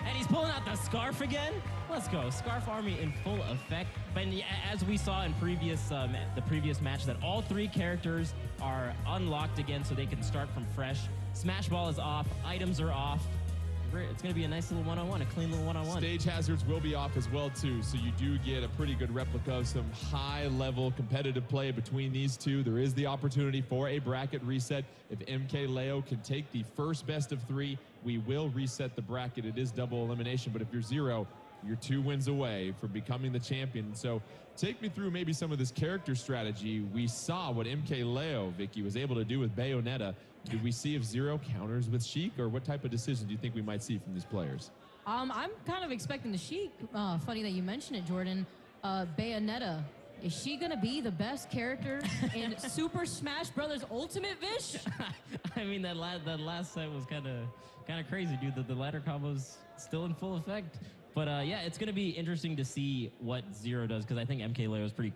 and he's pulling out the scarf again. Let's go. Scarf Army in full effect. But as we saw in the previous match, that all three characters are unlocked again so they can start from fresh. Smash Ball is off. Items are off. It's going to be a nice little one-on-one, a clean little one-on-one. Stage hazards will be off as well, too, so you do get a pretty good replica of some high-level competitive play between these two. There is the opportunity for a bracket reset. If MK Leo can take the first best of three, we will reset the bracket. It is double elimination, but if you're Zero, you're 2 wins away from becoming the champion. So take me through maybe some of this character strategy. We saw what MK Leo, Vicky, was able to do with Bayonetta. Do we see if Zero counters with Sheik, or what type of decision do you think we might see from these players? I'm kind of expecting the Sheik. Funny that you mentioned it, Jordan. Bayonetta, is she gonna be the best character in Super Smash Brothers Ultimate, Vish? I mean, that last set was kind of crazy, dude. The ladder combo's still in full effect. But yeah, it's going to be interesting to see what Zero does, because I think MK Leo is pretty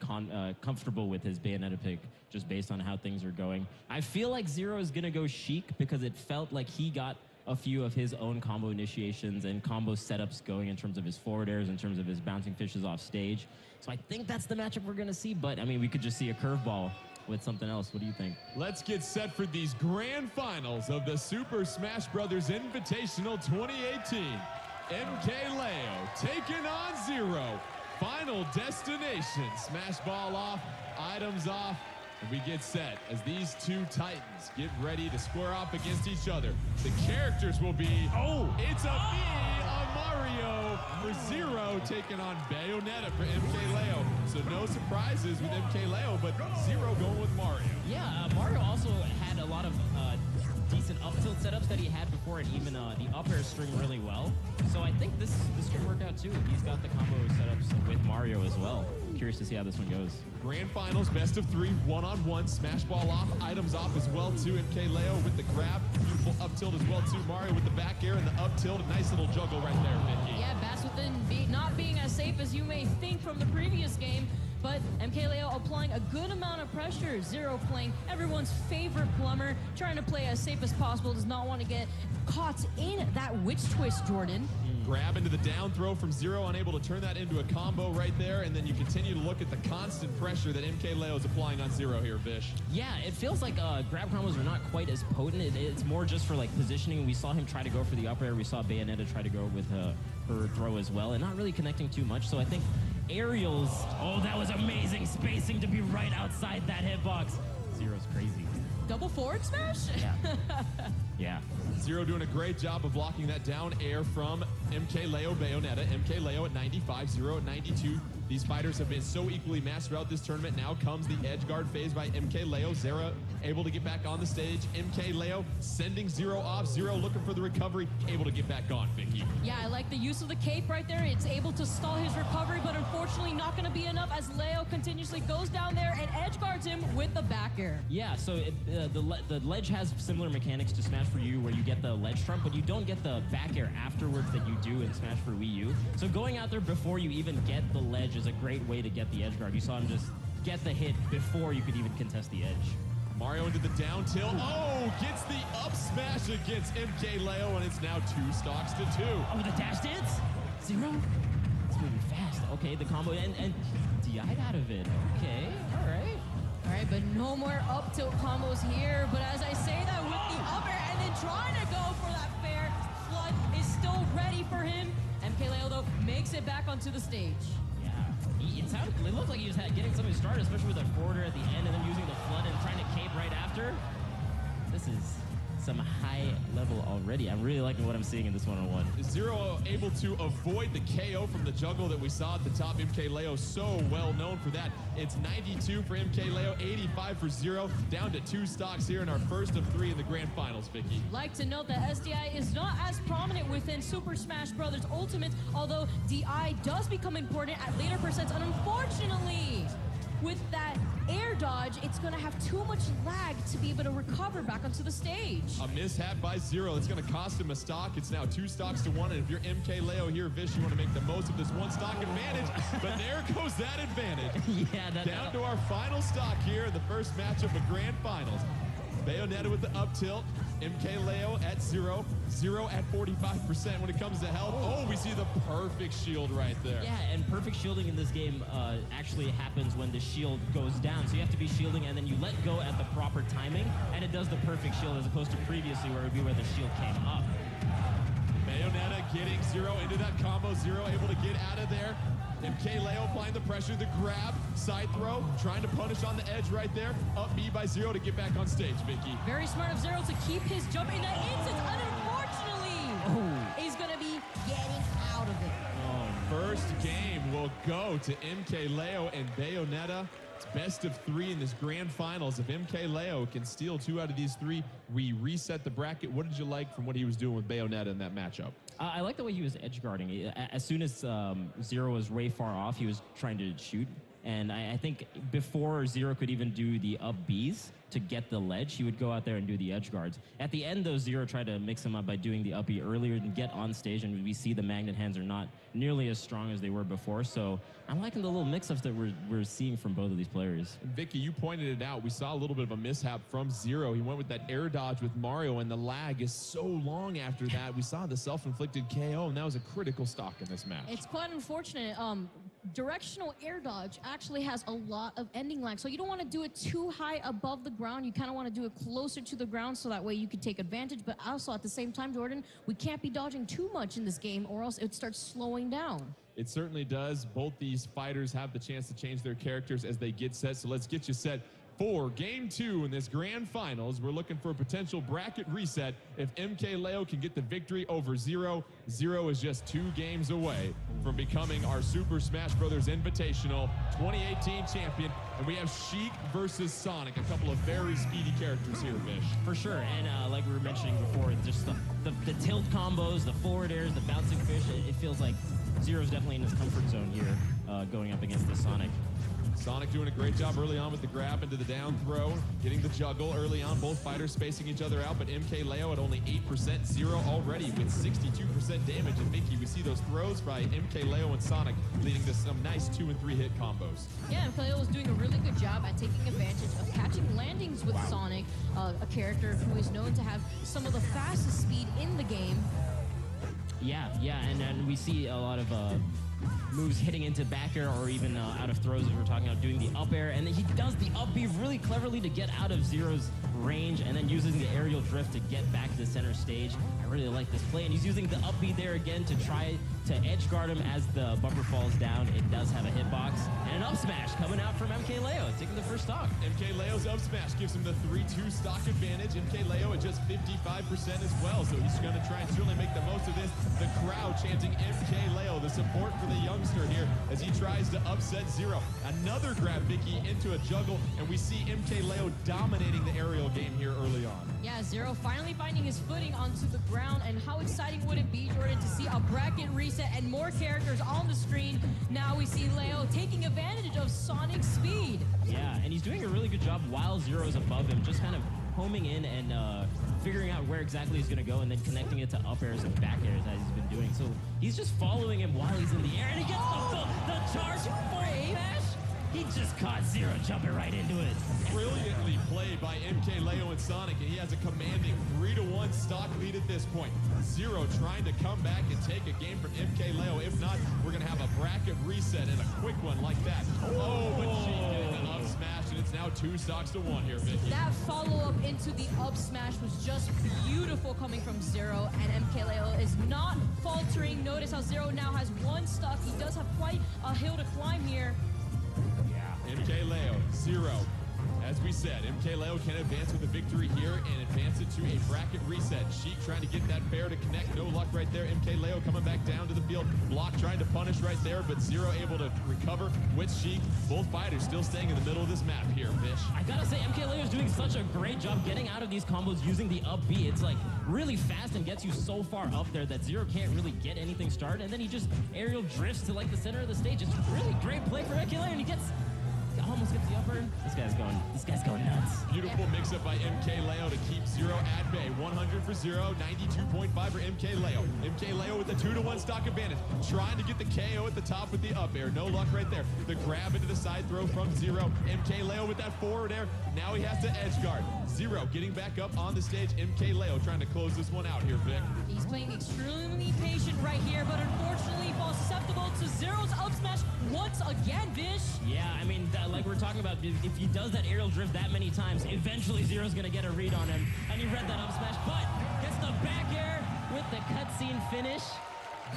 comfortable with his Bayonetta pick, just based on how things are going. I feel like Zero is going to go Sheik, because it felt like he got a few of his own combo initiations and combo setups going in terms of his forward airs, in terms of his bouncing fishes off stage. So I think that's the matchup we're going to see, but I mean, we could just see a curveball with something else. What do you think? Let's get set for these grand finals of the Super Smash Brothers Invitational 2018. MK Leo taking on Zero. Final destination. Smash Ball off, items off, and we get set as these two titans get ready to square off against each other. The characters will be, it's a V of Mario for Zero taking on Bayonetta for MK Leo. So no surprises with MK Leo, but Zero going with Mario. Yeah, Mario also had a lot of decent up tilt setups that he had before, and even the up air string really well. So I think this could work out too. He's got the combo setups with Mario as well. Curious to see how this one goes. Grand finals, best of 3, one-on-one, smash ball off, items off as well too. MK Leo with the grab, beautiful up tilt as well too. Mario with the back air and the up tilt, a nice little juggle right there, Vicky. Yeah, Bass within not being as safe as you may think from the previous game. But MKLeo applying a good amount of pressure. Zero playing everyone's favorite plumber, trying to play as safe as possible, does not want to get caught in that witch twist, Jordan. Grab into the down throw from Zero, unable to turn that into a combo right there, and then you continue to look at the constant pressure that MKLeo is applying on Zero here, Vish. Yeah, it feels like grab combos are not quite as potent. It's more just for like positioning. We saw him try to go for the up air. We saw Bayonetta try to go with her throw as well, and not really connecting too much. So I think aerials, oh, that was amazing spacing to be right outside that hitbox. Zero's crazy. Double forward smash? Yeah. Yeah. Zero doing a great job of blocking that down air from MKLeo Bayonetta. MKLeo at 95, Zero at 92. These fighters have been so equally matched throughout this tournament. Now comes the edge guard phase by MKLeo. Zero able to get back on the stage. MKLeo sending Zero off. Zero looking for the recovery, able to get back on, Vicky. Yeah, I like the use of the cape right there. It's able to stall his recovery, but unfortunately not going to be enough as Leo continuously goes down there and edge guards him with the back air. Yeah, so the ledge has similar mechanics to Smash for You, where you get the ledge trump, but you don't get the back air afterwards that you do in Smash for Wii U. So going out there before you even get the ledge is a great way to get the edge guard. You saw him just get the hit before you could even contest the edge. Mario into the down tilt. Oh, gets the up smash against MKLeo, and it's now 2 stocks to 2. Oh, the dash dance? Zero? It's moving fast. Okay, the combo, and DI'd out of it. Okay, all right. All right, but no more up tilt combos here. But as I say that with the up air and then trying to go for that fair, Flood is still ready for him. MKLeo, though, makes it back onto the stage. It looked like he was getting something started, especially with a forwarder at the end and then using the flood and trying to cape right after. This is some high level already. I'm really liking what I'm seeing in this one-on-one. Zero able to avoid the KO from the juggle that we saw at the top. MKLeo so well known for that. It's 92 for MKLeo, 85 for Zero. Down to 2 stocks here in our first of 3 in the grand finals, Vicky. Like to note that SDI is not as prominent within Super Smash Bros. Ultimate, although DI does become important at later percents, and unfortunately, with that air dodge, it's going to have too much lag to be able to recover back onto the stage. A mishap by Zero. It's going to cost him a stock. It's now 2 stocks to 1. And if you're MKLeo here, Vish, you want to make the most of this 1 stock advantage. But there goes that advantage. Yeah, down to our final stock here in the first match of the grand finals. Bayonetta with the up tilt. MKLeo at 0. Zero at 45% when it comes to health. Oh, we see the perfect shield right there. Yeah, and perfect shielding in this game actually happens when the shield goes down. So you have to be shielding and then you let go at the proper timing, and it does the perfect shield as opposed to previously where it would be where the shield came up. Bayonetta getting Zero into that combo. Zero able to get out of there. MKLeo applying the pressure, the grab, side throw, trying to punish on the edge right there. Up B by Zero to get back on stage, Vicky. Very smart of Zero to keep his jump in that instance. Unfortunately, he's going to be getting out of it. First game will go to MKLeo and Bayonetta. It's best of 3 in this grand finals. If MKLeo can steal 2 out of these 3, we reset the bracket. What did you like from what he was doing with Bayonetta in that matchup? I like the way he was edge guarding. As soon as Zero was way far off, he was trying to shoot. And I think before Zero could even do the up Bs to get the ledge, he would go out there and do the edge guards. At the end, though, Zero tried to mix him up by doing the up B earlier and get on stage, and we see the magnet hands are not nearly as strong as they were before. So I'm liking the little mix-ups that we're seeing from both of these players. And Vicky, you pointed it out. We saw a little bit of a mishap from Zero. He went with that air dodge with Mario, and the lag is so long after that. We saw the self-inflicted KO, and that was a critical stock in this match. It's quite unfortunate. Directional air dodge actually has a lot of ending lag, so you don't want to do it too high above the ground. You kind of want to do it closer to the ground so that way you could take advantage, but also at the same time, Jordan, we can't be dodging too much in this game or else it starts slowing down. It certainly does. Both these fighters have the chance to change their characters as they get set, so let's get you set for Game 2 in this grand finals. We're looking for a potential bracket reset. If MKLeo can get the victory over Zero, Zero is just 2 games away from becoming our Super Smash Bros. Invitational 2018 champion. And we have Sheik versus Sonic, a couple of very speedy characters here, Vish. For sure, and like we were mentioning before, just the tilt combos, the forward airs, the bouncing fish, it feels like Zero's definitely in his comfort zone here going up against the Sonic. Sonic doing a great job early on with the grab into the down throw, getting the juggle early on. Both fighters spacing each other out, but MK Leo at only 8%, Zero already with 62% damage. And Vicky, we see those throws by MK Leo and Sonic leading to some nice 2 and 3 hit combos. Yeah, MK Leo was doing a really good job at taking advantage of catching landings with Sonic, a character who is known to have some of the fastest speed in the game. Yeah, and we see a lot of moves hitting into back air or even out of throws, as we're talking about, doing the up air, and then he does the up B really cleverly to get out of Zero's range, and then using the aerial drift to get back to center stage. I really like this play, and he's using the up B there again to try to edge guard him as the bumper falls down. It does have a hitbox, and an up smash coming out from MK Leo, taking the first stock. MK Leo's up smash gives him the 3-2 stock advantage. MK Leo at just 55% as well, so he's going to try and certainly make the most of this. The crowd chanting MK Leo, the support for the youngster here as he tries to upset Zero. Another grab, Vicky, into a juggle, and we see MK Leo dominating the aerial game here early on. Yeah, Zero finally finding his footing onto the ground, and how exciting would it be, Jordan, to see a bracket reset and more characters on the screen. Now we see Leo taking advantage of Sonic's speed. Yeah, and he's doing a really good job while Zero's above him, just kind of homing in and figuring out where exactly he's going to go and then connecting it to up airs and back airs as he's been doing. So he's just following him while he's in the air, and he gets the charge for a smash. He just caught Zero jumping right into it. Brilliantly played by MK Leo and Sonic, and he has a commanding 3-1 stock lead at this point. Zero trying to come back and take a game from MK Leo. If not, we're going to have a bracket reset and a quick one like that. Oh, but she getting an up smash, and it's now 2 stocks to 1 here, Vicky. That follow-up into the up smash was just beautiful coming from Zero, and MK Leo is not faltering. Notice how Zero now has 1 stock. He does have quite a hill to climb here. MK Leo, Zero. As we said, MK Leo can advance with a victory here and advance it to a bracket reset. Sheik trying to get that fair to connect. No luck right there. MK Leo coming back down to the field. Block trying to punish right there, but Zero able to recover with Sheik. Both fighters still staying in the middle of this map here, Fish. I gotta say, MK Leo is doing such a great job getting out of these combos using the up B. It's like really fast and gets you so far up there that Zero can't really get anything started, and then he just aerial drifts to like the center of the stage. It's really great play for MK Leo, and he almost gets the upper. This guy's going nuts. Beautiful mix-up by MK Leo to keep Zero at bay. 100 for Zero, 92.5 for MK Leo. MK Leo with a 2-1 stock advantage. Trying to get the KO at the top with the up air. No luck right there. The grab into the side throw from Zero. MK Leo with that forward air. Now he has to edge guard. Zero getting back up on the stage. MK Leo trying to close this one out here, Vic. He's playing extremely patient right here, but unfortunately falls susceptible to Zero's up smash once again, Vish. Yeah, I mean, like we're talking about, if he does that aerial drift that many times, eventually Zero's going to get a read on him. And he read that up smash, but gets the back air with the cutscene finish.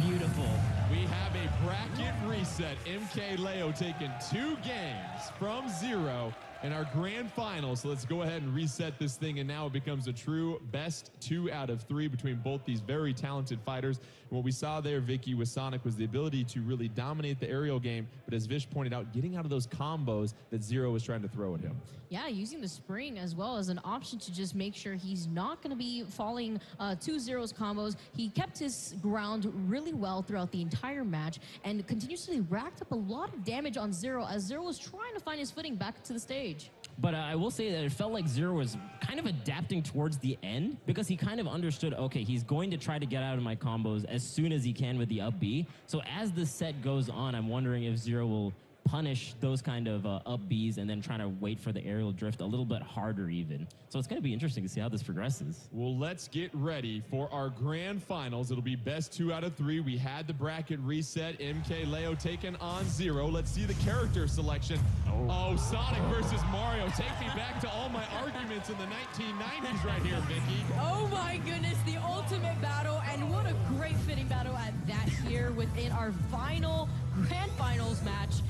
Beautiful. We have a bracket reset. MK Leo taking 2 games from Zero in our grand final. So let's go ahead and reset this thing, and now it becomes a true best 2 out of 3 between both these very talented fighters. And what we saw there, Vicky, with Sonic was the ability to really dominate the aerial game, but as Vish pointed out, getting out of those combos that Zero was trying to throw at him. Yeah, using the spring as well as an option to just make sure he's not going to be falling to Zero's combos. He kept his ground really well throughout the entire match and continuously racked up a lot of damage on Zero as Zero was trying to find his footing back to the stage. But I will say that it felt like Zero was kind of adapting towards the end because he kind of understood, okay, he's going to try to get out of my combos as soon as he can with the up B. So as the set goes on, I'm wondering if Zero will punish those kind of up Bs and then trying to wait for the aerial drift a little bit harder even. So it's going to be interesting to see how this progresses. Well, let's get ready for our grand finals. It'll be best 2 out of 3. We had the bracket reset. MK Leo taking on Zero. Let's see the character selection. Oh, Sonic versus Mario. Take me back to all my arguments in the 1990s right here, Vicky. Oh my goodness, the ultimate battle, and what a great fitting battle at that here within our final grand finals match.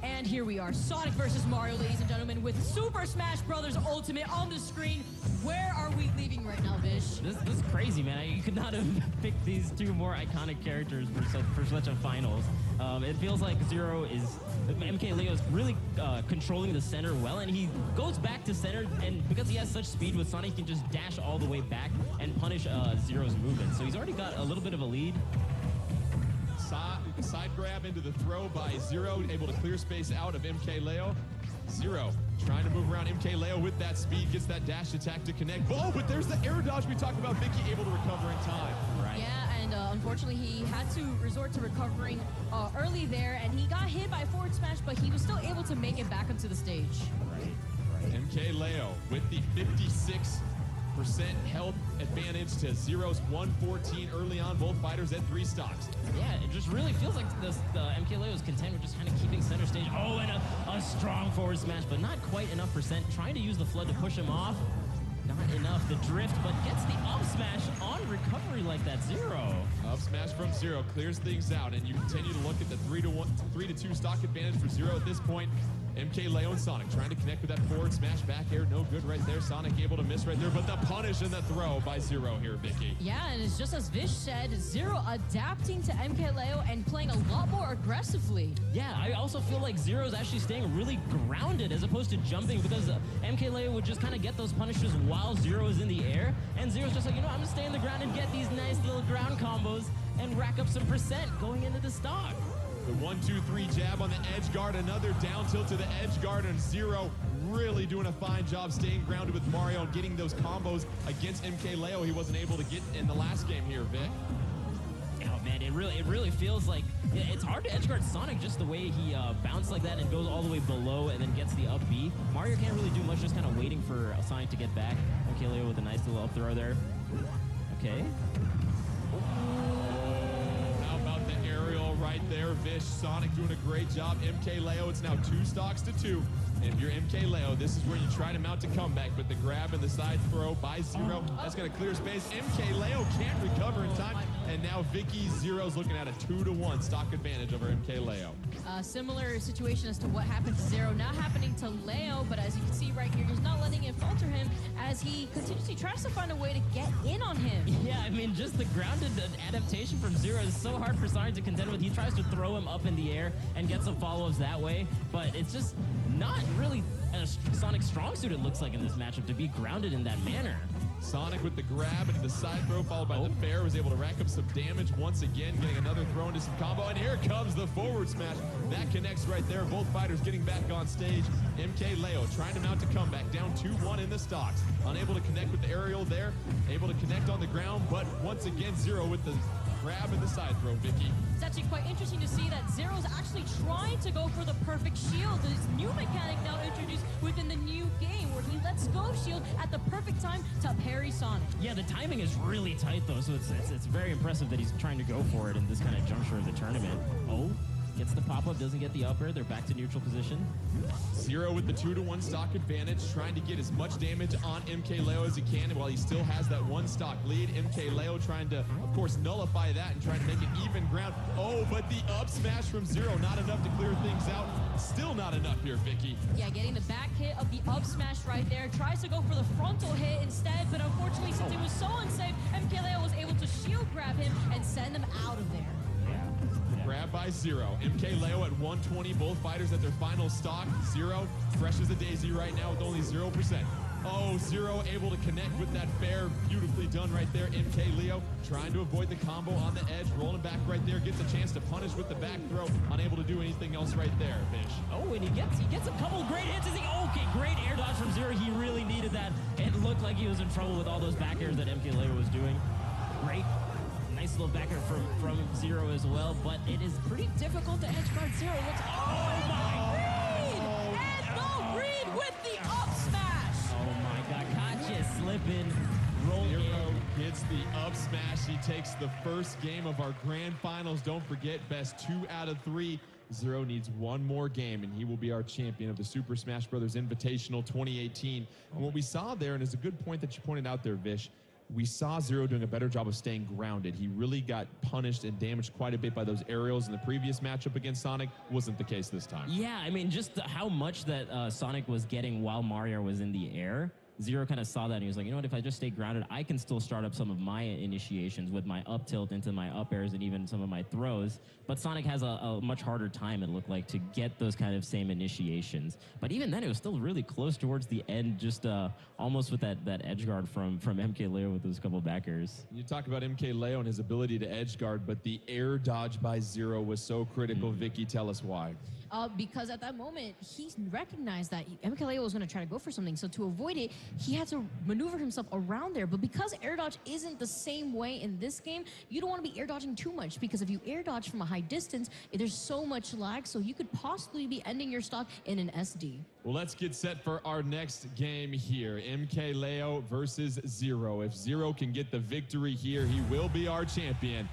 And here we are, Sonic versus Mario, ladies and gentlemen, with Super Smash Bros. Ultimate on the screen. Where are we leaving right now, Vish? This is crazy, man. You could not have picked these 2 more iconic characters for such a finals. It feels like Zero is, MK Leo is really controlling the center well, and he goes back to center, and because he has such speed with Sonic, he can just dash all the way back and punish Zero's movement. So he's already got a little bit of a lead. side grab into the throw by Zero, able to clear space out of MKLeo. Zero trying to move around MKLeo with that speed, gets that dash attack to connect. Oh, but there's the air dodge we talked about. Vicky able to recover in time. Right. Yeah, and unfortunately he had to resort to recovering early there, and he got hit by forward smash, but he was still able to make it back onto the stage. Right. MKLeo with the 56% health advantage to Zero's 114 early on, both fighters at 3 stocks. Yeah, it just really feels like the MKLeo is content with just kind of keeping center stage. Oh, and a strong forward smash, but not quite enough percent. Trying to use the flood to push him off. Not enough. The drift, but gets the up smash on recovery like that. Zero. Up smash from Zero clears things out, and you continue to look at the 3-2 stock advantage for Zero at this point. MKLeo and Sonic trying to connect with that forward smash back air. No good right there. Sonic able to miss right there, but the punish and the throw by Zero here, Vicky. Yeah, and it's just as Vish said, Zero adapting to MKLeo and playing a lot more aggressively. Yeah, I also feel like Zero's actually staying really grounded as opposed to jumping, because MKLeo would just kind of get those punishes while Zero is in the air, and Zero's just like, you know, I'm gonna stay on the ground and get these nice little ground combos and rack up some percent going into the stock. The 1-2-3 jab on the edge guard, another down tilt to the edge guard, and Zero really doing a fine job staying grounded with Mario and getting those combos against MKLeo he wasn't able to get in the last game here, Vic. Oh man, it really feels like it's hard to edgeguard Sonic just the way he bounced like that and goes all the way below and then gets the up B. Mario can't really do much, just kind of waiting for Sonic to get back. MKLeo with a nice little up throw there. Okay. Right there, Vish. Sonic doing a great job. MKLeo, it's now 2 stocks to 2. And if you're MKLeo, this is where you try to mount a comeback, but the grab and the side throw by Zero, that's going to clear space. MKLeo can't recover in time, and now Vicky Zero's looking at a 2-1 stock advantage over MKLeo. Similar situation as to what happened to Zero, now happening to Leo, but as you can see right here, he's not letting it falter him as he continuously tries to find a way to get in on him. Yeah, I mean, just the grounded adaptation from Zero is so hard for Sonic to contend with. He tries to throw him up in the air and get some follow-ups that way, but it's just not really a Sonic strong suit, it looks like, in this matchup, to be grounded in that manner. Sonic with the grab and the side throw followed by the fair was able to rack up some damage once again, getting another throw into some combo, and here comes the forward smash. That connects right there. Both fighters getting back on stage. MKLeo trying to mount a comeback, down 2-1 in the stocks. Unable to connect with the aerial there, able to connect on the ground, but once again Zero with the grab and the side throw, Vicky. It's actually quite interesting to see that Zero's actually trying to go for the perfect shield. This new mechanic now introduced within the new game where he lets go of shield at the perfect time to parry Sonic. Yeah, the timing is really tight though, so it's very impressive that he's trying to go for it in this kind of juncture of the tournament. Oh, gets the pop-up, doesn't get the upper. They're back to neutral position. Zero with the 2-1 stock advantage, trying to get as much damage on MKLeo as he can while he still has that 1 stock lead. MKLeo trying to, of course, nullify that and trying to make it even ground. Oh, but the up smash from Zero, not enough to clear things out. Still not enough here, Vicky. Yeah, getting the back hit of the up smash right there. Tries to go for the frontal hit instead, but unfortunately, since it was so unsafe, MKLeo was able to shield grab him and send him out of there. Grab by Zero. MKLeo at 120, both fighters at their final stock. Zero, fresh as a daisy right now with only 0%. Oh, Zero able to connect with that fair. Beautifully done right there. MKLeo trying to avoid the combo on the edge, rolling back right there, gets a chance to punish with the back throw. Unable to do anything else right there, Fish. Oh, and he gets a couple great hits. Okay, great air dodge from Zero. He really needed that. It looked like he was in trouble with all those back airs that MKLeo was doing. Great. Nice little back air from Zero as well, but it is pretty difficult to edgeguard Zero. Oh my read! And the read with the up smash! Oh my god, Katya slipping, rolling. Zero gets the up smash. He takes the first game of our grand finals. Don't forget, best 2 out of 3. Zero needs 1 more game, and he will be our champion of the Super Smash Bros. Invitational 2018. And what we saw there, and it's a good point that you pointed out there, Vish, we saw Zero doing a better job of staying grounded. He really got punished and damaged quite a bit by those aerials in the previous matchup against Sonic. Wasn't the case this time. Yeah, I mean, just how much that Sonic was getting while Mario was in the air Zero kind of saw that and he was like, you know what, if I just stay grounded, I can still start up some of my initiations with my up tilt into my up airs and even some of my throws. But Sonic has a much harder time, it looked like, to get those kind of same initiations. But even then, it was still really close towards the end, just almost with that edge guard from MK Leo with those couple back airs. You talk about MK Leo and his ability to edge guard, but the air dodge by Zero was so critical. Vicky, tell us why. Because at that moment, he recognized that MKLeo was going to try to go for something. So to avoid it, he had to maneuver himself around there. But because air dodge isn't the same way in this game, you don't want to be air dodging too much, because if you air dodge from a high distance, there's so much lag, so you could possibly be ending your stock in an SD. Well, let's get set for our next game here. MK Leo versus Zero. If Zero can get the victory here, he will be our champion.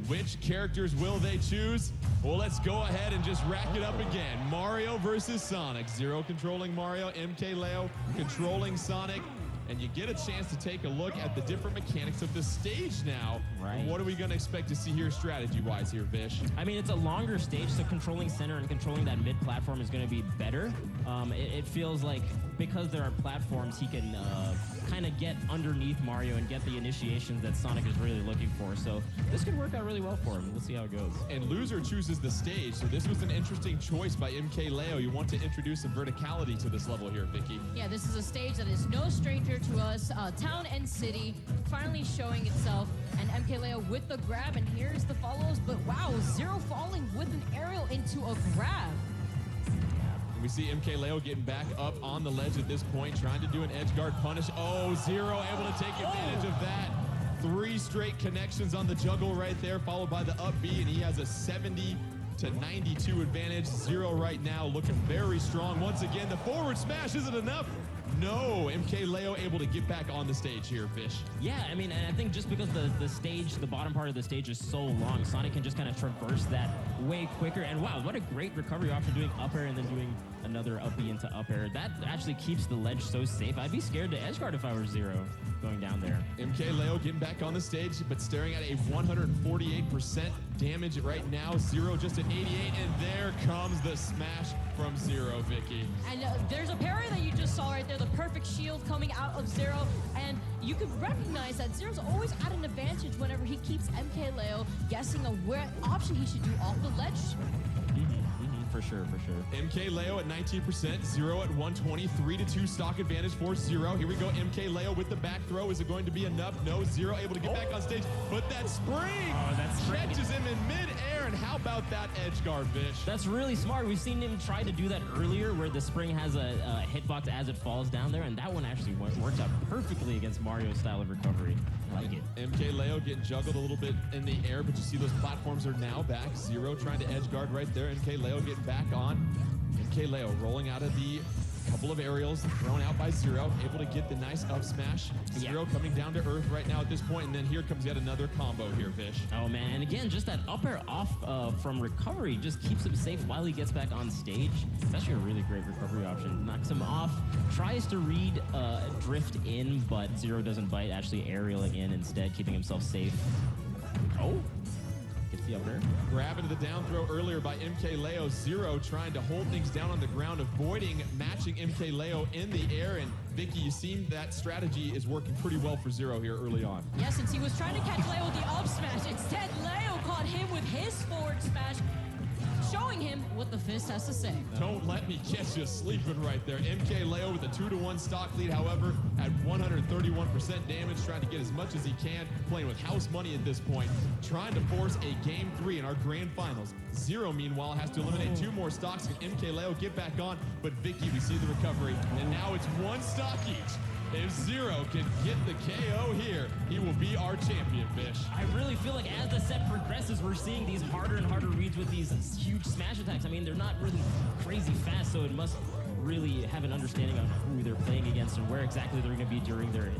Which characters will they choose? Well, let's go ahead and just rack it up again. Mario versus Sonic. Zero controlling Mario, MK Leo controlling Sonic. And you get a chance to take a look at the different mechanics of the stage now. Right. What are we going to expect to see here strategy-wise here, Vish? I mean, it's a longer stage, so controlling center and controlling that mid platform is going to be better. It feels like because there are platforms, he can kind of get underneath Mario and get the initiations that Sonic is really looking for. So this could work out really well for him. We'll see how it goes. And loser chooses the stage, so this was an interesting choice by MK Leo. You want to introduce some verticality to this level here, Vicky. Yeah, this is a stage that is no stranger to us. Town and City finally showing itself. And MK Leo with the grab, and here's the follows. But wow, Zero falling with an aerial into a grab. We see MK Leo getting back up on the ledge at this point, trying to do an edge guard punish. Oh, Zero able to take advantage of that. 3 straight connections on the juggle right there, followed by the up B, and he has a 70 to 92 advantage. Zero right now looking very strong. Once again, the forward smash isn't enough. No, MK Leo able to get back on the stage here, Fish. Yeah, I mean, and I think just because the stage, the bottom part of the stage is so long, Sonic can just kind of traverse that way quicker. And wow, what a great recovery option, doing up air and then doing another up B into up air. That actually keeps the ledge so safe. I'd be scared to edge guard if I were Zero going down there. MK Leo getting back on the stage, but staring at a 148% damage right now. Zero just at 88, and there comes the smash from Zero, Vicky. And there's a parry that you just saw right there, the perfect shield coming out of Zero, and you could recognize that Zero's always at an advantage whenever he keeps MK Leo guessing on what option he should do off the ledge. For sure, for sure. MK Leo at 19%, Zero at 120, 3-2 stock advantage for Zero. Here we go, MK Leo with the back throw. Is it going to be enough? No, Zero able to get back on stage, but that spring catches him in midair, and how about that edge guard, Vish? That's really smart. We've seen him try to do that earlier where the spring has a hitbox as it falls down there, and that one actually worked out perfectly against Mario's style of recovery. I like it. MK Leo getting juggled a little bit in the air, but you see those platforms are now back. Zero trying to edge guard right there. MK Leo getting back on. MK Leo rolling out of the couple of aerials thrown out by Zero, able to get the nice up smash. Zero coming down to earth right now at this point, and then here comes yet another combo here, Vish. Oh man, and again, just that up air off from recovery just keeps him safe while he gets back on stage. It's actually a really great recovery option. Knocks him off, tries to read drift in, but Zero doesn't bite, actually aerialing in instead, keeping himself safe. Oh. Gets the up air. Grab into the down throw earlier by MK Leo. Zero trying to hold things down on the ground, avoiding matching MK Leo in the air. And Vicky, you seen that strategy is working pretty well for Zero here early on. Yeah, since he was trying to catch Leo with the up smash, instead Leo caught him with his forward smash, showing him what the fist has to say. Don't let me catch you sleeping right there. MK Leo with a 2-1 stock lead, however, at 131% damage, trying to get as much as he can, playing with house money at this point, trying to force a Game 3 in our grand finals. Zero, meanwhile, has to eliminate 2 more stocks. Can MK Leo get back on? But Vicky, we see the recovery, and now it's 1 stock each. If Zero can get the KO here, he will be our champion, Fish. I really feel like as the set progresses, we're seeing these harder and harder reads with these huge smash attacks. I mean, they're not really crazy fast, so it must really have an understanding of who they're playing against and where exactly they're going to be during their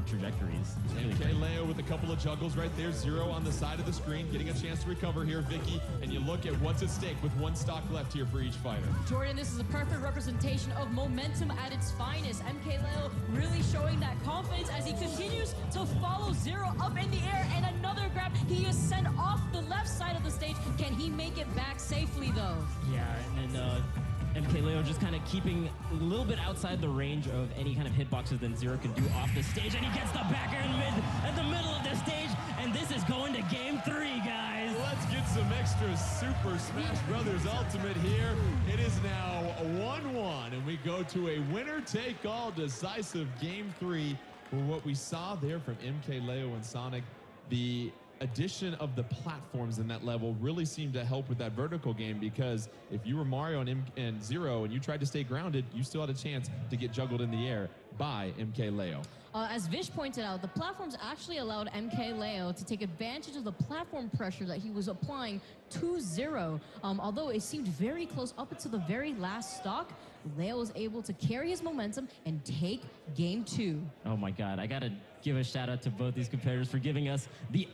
trajectories. MK Leo with a couple of juggles right there. Zero on the side of the screen, getting a chance to recover here, Vicky. And you look at what's at stake with 1 stock left here for each fighter. Jordan, this is a perfect representation of momentum at its finest. MK Leo really showing that confidence as he continues to follow Zero up in the air, and another grab. He is sent off the left side of the stage. Can he make it back safely, though? Yeah, and MK Leo just kind of keeping a little bit outside the range of any kind of hitboxes that Zero can do off the stage, and he gets the backer in the middle of the stage, and this is going to game 3, guys. Let's get some extra Super Smash Brothers Ultimate here. It is now 1-1, and we go to a winner-take-all decisive game 3 for what we saw there from MK Leo and Sonic. The addition of the platforms in that level really seemed to help with that vertical game, because if you were Mario and Zero and you tried to stay grounded, you still had a chance to get juggled in the air by MK Leo. As Vish pointed out, the platforms actually allowed MK Leo to take advantage of the platform pressure that he was applying to Zero. Although it seemed very close up until the very last stock, Leo was able to carry his momentum and take game 2. Oh my God, I gotta give a shout out to both these competitors for giving us the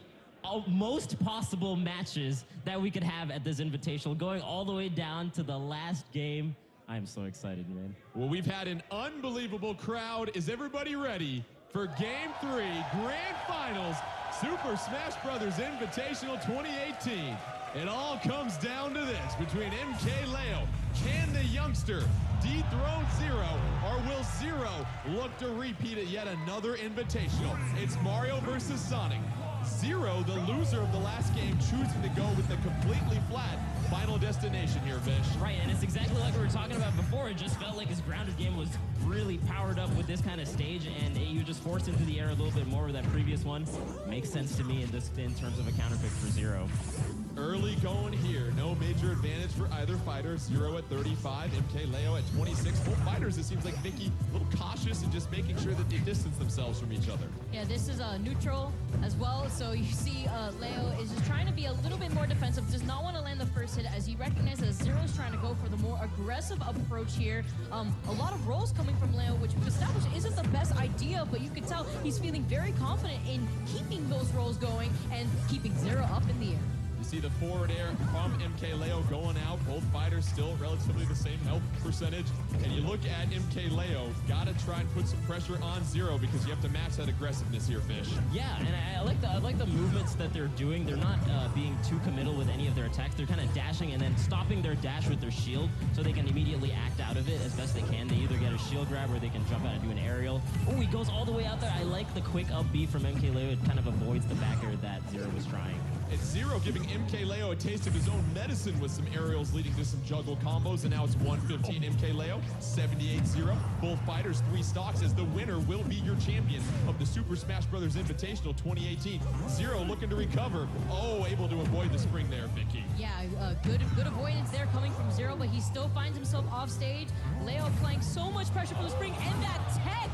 most possible matches that we could have at this Invitational, going all the way down to the last game. I'm so excited, man. Well, we've had an unbelievable crowd. Is everybody ready for Game 3, Grand Finals, Super Smash Bros. Invitational 2018? It all comes down to this between MK Leo. Can the youngster dethrone Zero, or will Zero look to repeat it yet another Invitational? It's Mario versus Sonic. Zero, the loser of the last game, choosing to go with the completely flat final destination here, Vish. Right, and it's exactly like we were talking about before. It just felt like his grounded game was really powered up with this kind of stage, and you just forced into the air a little bit more with that previous one. Makes sense to me in terms of a counterpick for Zero. Early going here. No major advantage for either fighter. Zero at 35, MK Leo at 26. Both fighters, it seems like Vicky a little cautious and just making sure that they distance themselves from each other. Yeah, this is neutral as well. So you see Leo is just trying to be a little bit more defensive, does not want to land the first hit, as he recognizes that Zero's trying to go for the more aggressive approach here. A lot of rolls coming from Leo, which we've established isn't the best idea, but you can tell he's feeling very confident in keeping those rolls going and keeping Zero up in the air. You see the forward air from MK Leo going out. Both fighters still relatively the same health percentage. And you look at MK Leo, gotta try and put some pressure on Zero, because you have to match that aggressiveness here, Fish. Yeah, and I like the movements that they're doing. They're not being too committal with any of their attacks. They're kind of dashing and then stopping their dash with their shield, so they can immediately act out of it as best they can. They either get a shield grab or they can jump out and do an aerial. Oh, he goes all the way out there. I like the quick up B from MK Leo. It kind of avoids the backer that Zero was trying. It's Zero giving MK Leo a taste of his own medicine with some aerials leading to some juggle combos, and now it's 115 MK Leo, 78-0. Both fighters 3 stocks, as the winner will be your champion of the Super Smash Bros. Invitational 2018. Zero looking to recover. Oh, able to avoid the spring there, Vicky. Yeah, good avoidance there coming from Zero, but he still finds himself off stage. Leo applying so much pressure for the spring, and that tech!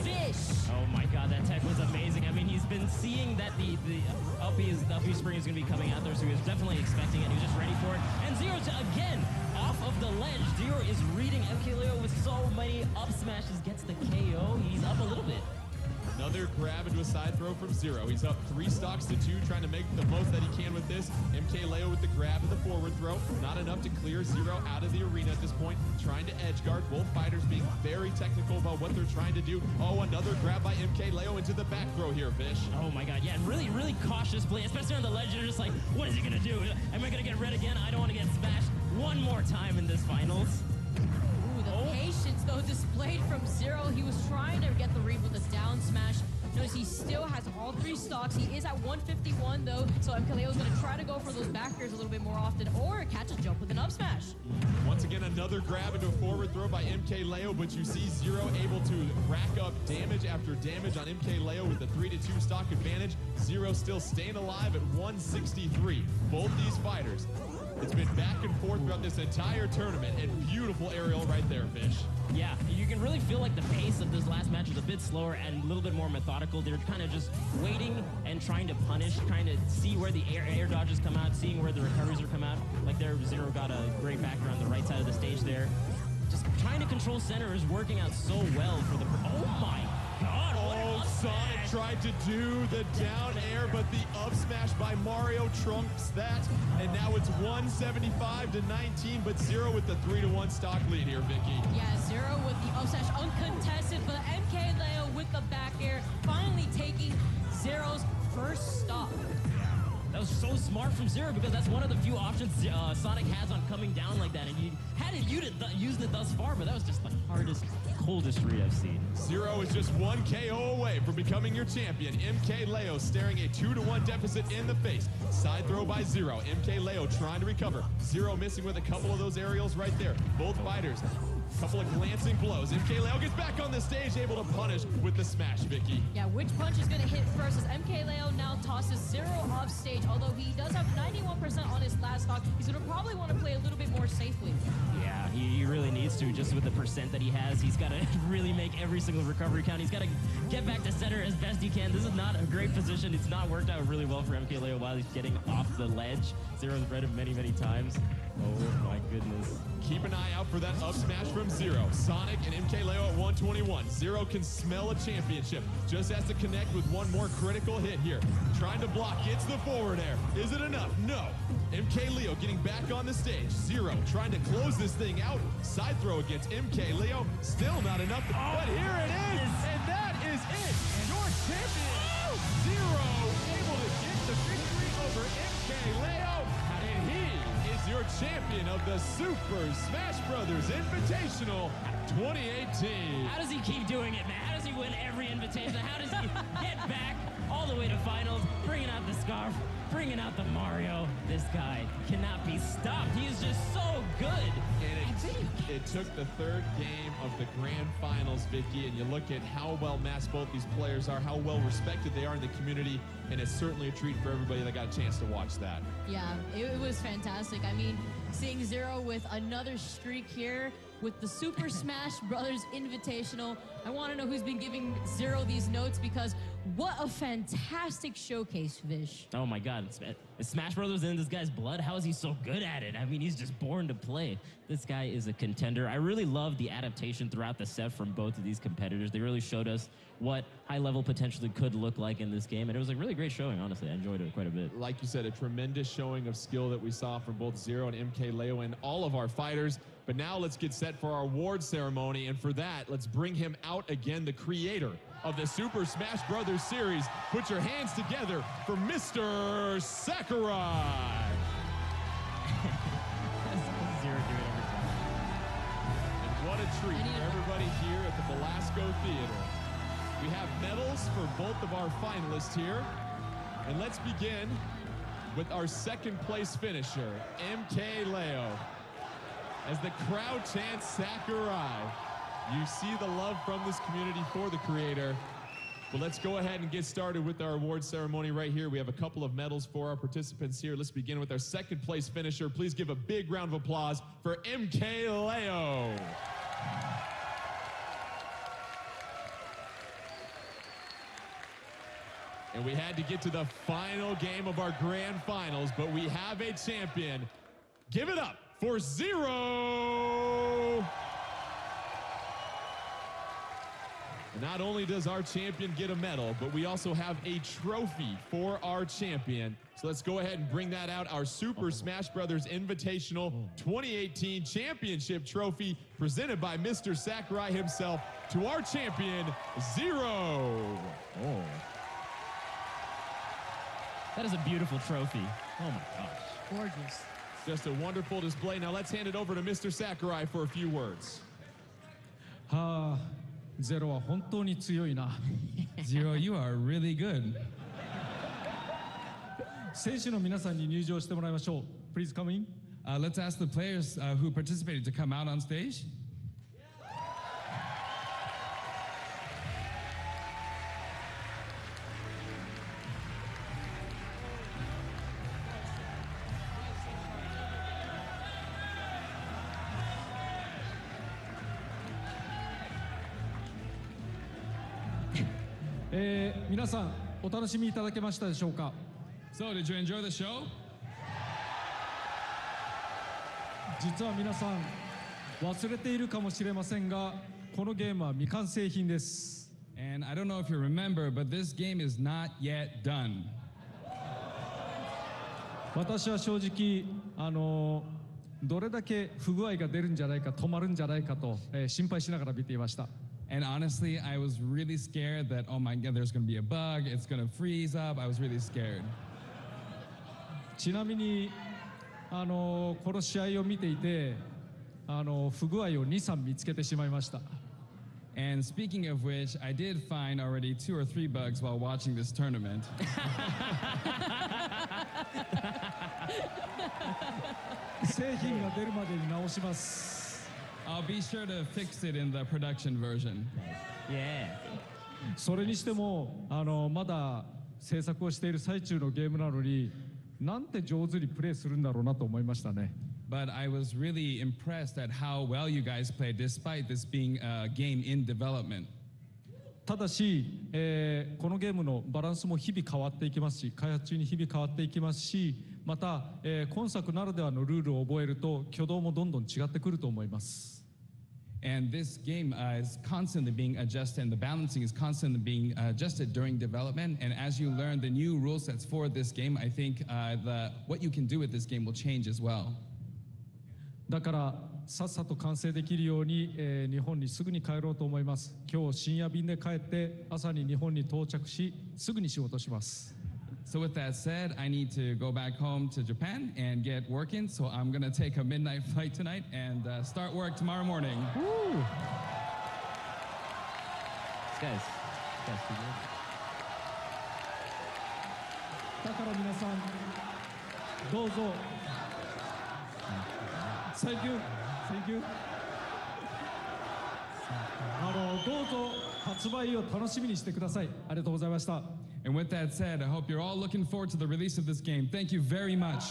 Fish! Oh my God, that tech was amazing. I mean, he's been seeing that the up B spring is going to be coming out there, so he was definitely expecting it. He was just ready for it. And Zero again off of the ledge. Zero is reading MK Leo with so many up smashes, gets the KO. He's up a little bit. Another grab into a side throw from Zero. He's up 3 stocks to 2, trying to make the most that he can with this. MK Leo with the grab and the forward throw. Not enough to clear Zero out of the arena at this point. Trying to edge guard. Both fighters being very technical about what they're trying to do. Oh, another grab by MK Leo into the back throw here, Fish. Oh my God, yeah, really, really cautious play, especially on the ledge. You're just like, what is he gonna do? Am I gonna get red again? I don't want to get smashed one more time in this finals. Patience, though, displayed from Zero. He was trying to get the read with a down smash. Notice he still has all 3 stocks. He is at 151, though, so MK Leo is going to try to go for those backers a little bit more often, or catch a jump with an up smash. Once again, another grab into a forward throw by MK Leo, but you see Zero able to rack up damage after damage on MK Leo with the 3-2 stock advantage. Zero still staying alive at 163. Both these fighters, it's been back and forth throughout this entire tournament, and beautiful aerial right there, Fish. Yeah, you can really feel like the pace of this last match was a bit slower and a little bit more methodical. They're kind of just waiting and trying to punish, trying to see where the air dodges come out, seeing where the recoveries are come out. Like there, Zero got a great backer on the right side of the stage there. Just trying to control center is working out so well for the... Oh my God! Sonic tried to do the down air, but the up smash by Mario trumps that. And now it's 175 to 19, but Zero with the 3-1 stock lead here, Vicky. Yeah, Zero with the up smash uncontested, but MK Leo with the back air finally taking Zero's first stop. That was so smart from Zero because that's one of the few options Sonic has on coming down like that. And you hadn't used it thus far, but that was just the hardest, coldest read I've seen. Zero is just one KO away from becoming your champion. MK Leo staring a 2-1 deficit in the face. Side throw by Zero. MK Leo trying to recover. Zero missing with a couple of those aerials right there. Both fighters. Couple of glancing blows. MK Leo gets back on the stage, able to punish with the smash, Vicky. Yeah, which punch is going to hit first as MK Leo now tosses Zero off stage. Although he does have 91% on his last stock, he's going to probably want to play a little bit more safely. Yeah, he really needs to, just with the percent that he has. He's got to really make every single recovery count. He's got to get back to center as best he can. This is not a great position. It's not worked out really well for MK Leo while he's getting off the ledge. Zero's read it many, many times. Oh my goodness. Keep an eye out for that up smash from Zero. Sonic and MK Leo at 121. Zero can smell a championship. Just has to connect with one more critical hit here. Trying to block, gets the forward air. Is it enough? No. MK Leo getting back on the stage. Zero trying to close this thing out. Side throw against MK Leo. Still not enough, but here it is. And that is it. Your champion, Zero, able to get the victory over MK Leo. And he is your champion of the Super Smash Bros. Invitational 2018. How does he keep doing it, man? How does he win every invitation? How does he get back all the way to finals, bringing out the scarf, bringing out the Mario? This guy cannot be stopped. He is just so good. And it took the third game of the grand finals, Vicky, and you look at how well matched both these players are, how well respected they are in the community, and it's certainly a treat for everybody that got a chance to watch that. Yeah, it was fantastic. I mean, seeing Zero with another streak here with the Super Smash Bros. Invitational. I want to know who's been giving Zero these notes because what a fantastic showcase, Vish. Oh my God, is Smash Brothers in this guy's blood? How is he so good at it? I mean, he's just born to play. This guy is a contender. I really love the adaptation throughout the set from both of these competitors. They really showed us what high level potentially could look like in this game. And it was a really great showing, honestly. I enjoyed it quite a bit. Like you said, a tremendous showing of skill that we saw from both Zero and MK Leo and all of our fighters. But now let's get set for our award ceremony. And for that, let's bring him out again, the creator of the Super Smash Bros. Series. Put your hands together for Mr. Sakurai. Zero do it every time. And what a treat for everybody here at the Velasco Theater. We have medals for both of our finalists here. And let's begin with our second place finisher, MK Leo. As the crowd chants Sakurai, you see the love from this community for the creator. But let's go ahead and get started with our award ceremony right here. We have a couple of medals for our participants here. Let's begin with our second place finisher. Please give a big round of applause for MK Leo. And we had to get to the final game of our grand finals, but we have a champion. Give it up for Zero. And not only does our champion get a medal, but we also have a trophy for our champion. So let's go ahead and bring that out. Our Super Smash Bros. Invitational 2018 Championship Trophy presented by Mr. Sakurai himself to our champion, Zero. Oh. That is a beautiful trophy. Oh my gosh. Gorgeous. Just a wonderful display. Now let's hand it over to Mr. Sakurai for a few words. Zero は本当に強いな。Zero, you are really good. 選手の皆さんに入場してもらいましょう。Please come in. Let's ask the players who participated to come out on stage. 皆さんお楽しみいただけましたでしょうか。 So, did you enjoy the show? 実は皆さん忘れているかもしれませんが、このゲームは未完成品です。 And I don't know if you remember, but this game is not yet done. 私は正直どれだけ不具合が出るんじゃないか、止まるんじゃないかと、心配しながら見ていました。 And honestly, I was really scared that, oh my God, there's going to be a bug, it's going to freeze up. I was really scared. ちなみにこの試合を見ていて不具合を2、3見つけてしまいました。 And speaking of which, I did find already 2 or 3 bugs while watching this tournament. 製品が出るまでに直します。 I'll be sure to fix it in the production version. Yeah. それにしてもまだ制作をしている最中のゲームなのになんて上手にプレイするんだろうなと思いましたね。 But I was really impressed at how well you guys played despite this being a game in development. ただし、このゲームのバランスも日々変わっていきますし、開発中に日々変わっていきますし、また、今作ならではのルールを覚えると挙動もどんどん違ってくると思います。 And this game is constantly being adjusted, and the balancing is constantly being adjusted during development. And as you learn the new rule sets for this game, I think what you can do with this game will change as well. だからさっさと完成できるように、日本にすぐに帰ろうと思います。今日深夜便で帰って朝に日本に到着しすぐに仕事します。 So with that said, I need to go back home to Japan and get working. So I'm going to take a midnight flight tonight and start work tomorrow morning. Woo! This guy's too good. だから皆さんどうぞ。Thank you. Thank you. どうぞ発売を楽しみにしてください。ありがとうございました。 And with that said, I hope you're all looking forward to the release of this game. Thank you very much.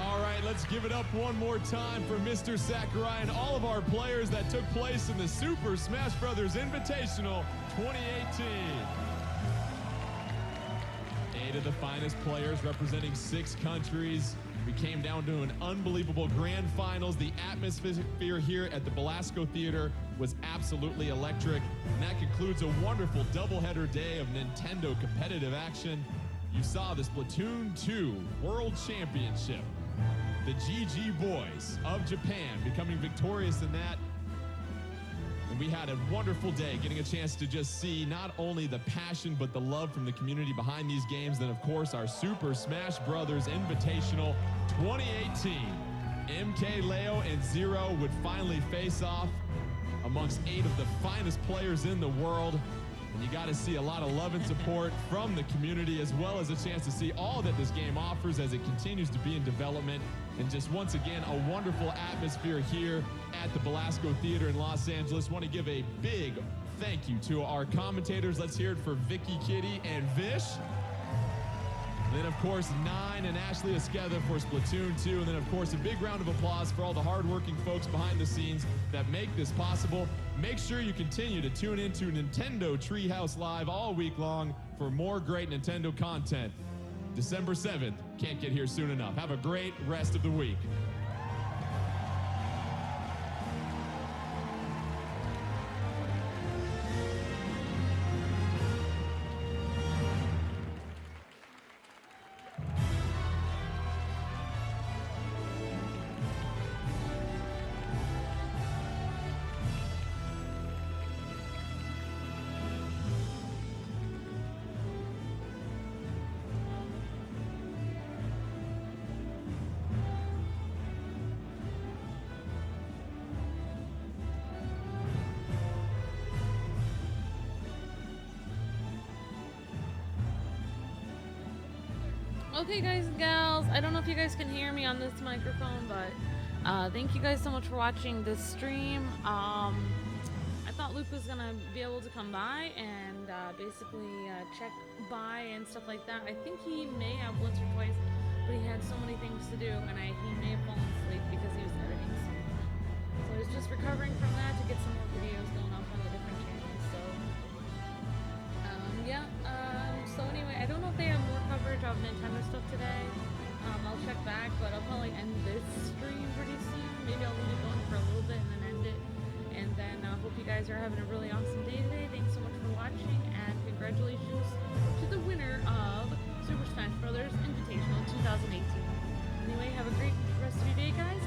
All right, let's give it up one more time for Mr. Sakurai and all of our players that took place in the Super Smash Bros. Invitational 2018. 8 of the finest players representing 6 countries. We came down to an unbelievable grand finals. The atmosphere here at the Belasco Theater was absolutely electric. And that concludes a wonderful doubleheader day of Nintendo competitive action. You saw the Splatoon 2 World Championship. The GG Boys of Japan becoming victorious in that. And we had a wonderful day getting a chance to just see not only the passion but the love from the community behind these games. Then, of course, our Super Smash Bros. Invitational 2018. MK, Leo, and Zero would finally face off amongst 8 of the finest players in the world. And you got to see a lot of love and support from the community, as well as a chance to see all that this game offers as it continues to be in development. And just once again, a wonderful atmosphere here at the Belasco Theater in Los Angeles. Want to give a big thank you to our commentators. Let's hear it for Vicky, Kitty, and Vish. And then, of course, Nine and Ashley Esqueda for Splatoon 2. And then, of course, a big round of applause for all the hardworking folks behind the scenes that make this possible. Make sure you continue to tune into Nintendo Treehouse Live all week long for more great Nintendo content. December 7th. Can't get here soon enough. Have a great rest of the week. Okay, guys and gals, I don't know if you guys can hear me on this microphone, but thank you guys so much for watching this stream. I thought Luke was gonna be able to come by and basically check by and stuff like that. I think he may have once or twice, but he had so many things to do, and he may have fallen asleep because he was editing something. So I was just recovering from that to get some more videos going up on the different channels. So yeah. So anyway, I don't know if they have more coverage of Nintendo stuff today. I'll check back, but I'll probably end this stream pretty soon. Maybe I'll leave it going for a little bit and then end it. And then I hope you guys are having a really awesome day today. Thanks so much for watching, and congratulations to the winner of Super Smash Bros. Invitational 2018. Anyway, have a great rest of your day, guys.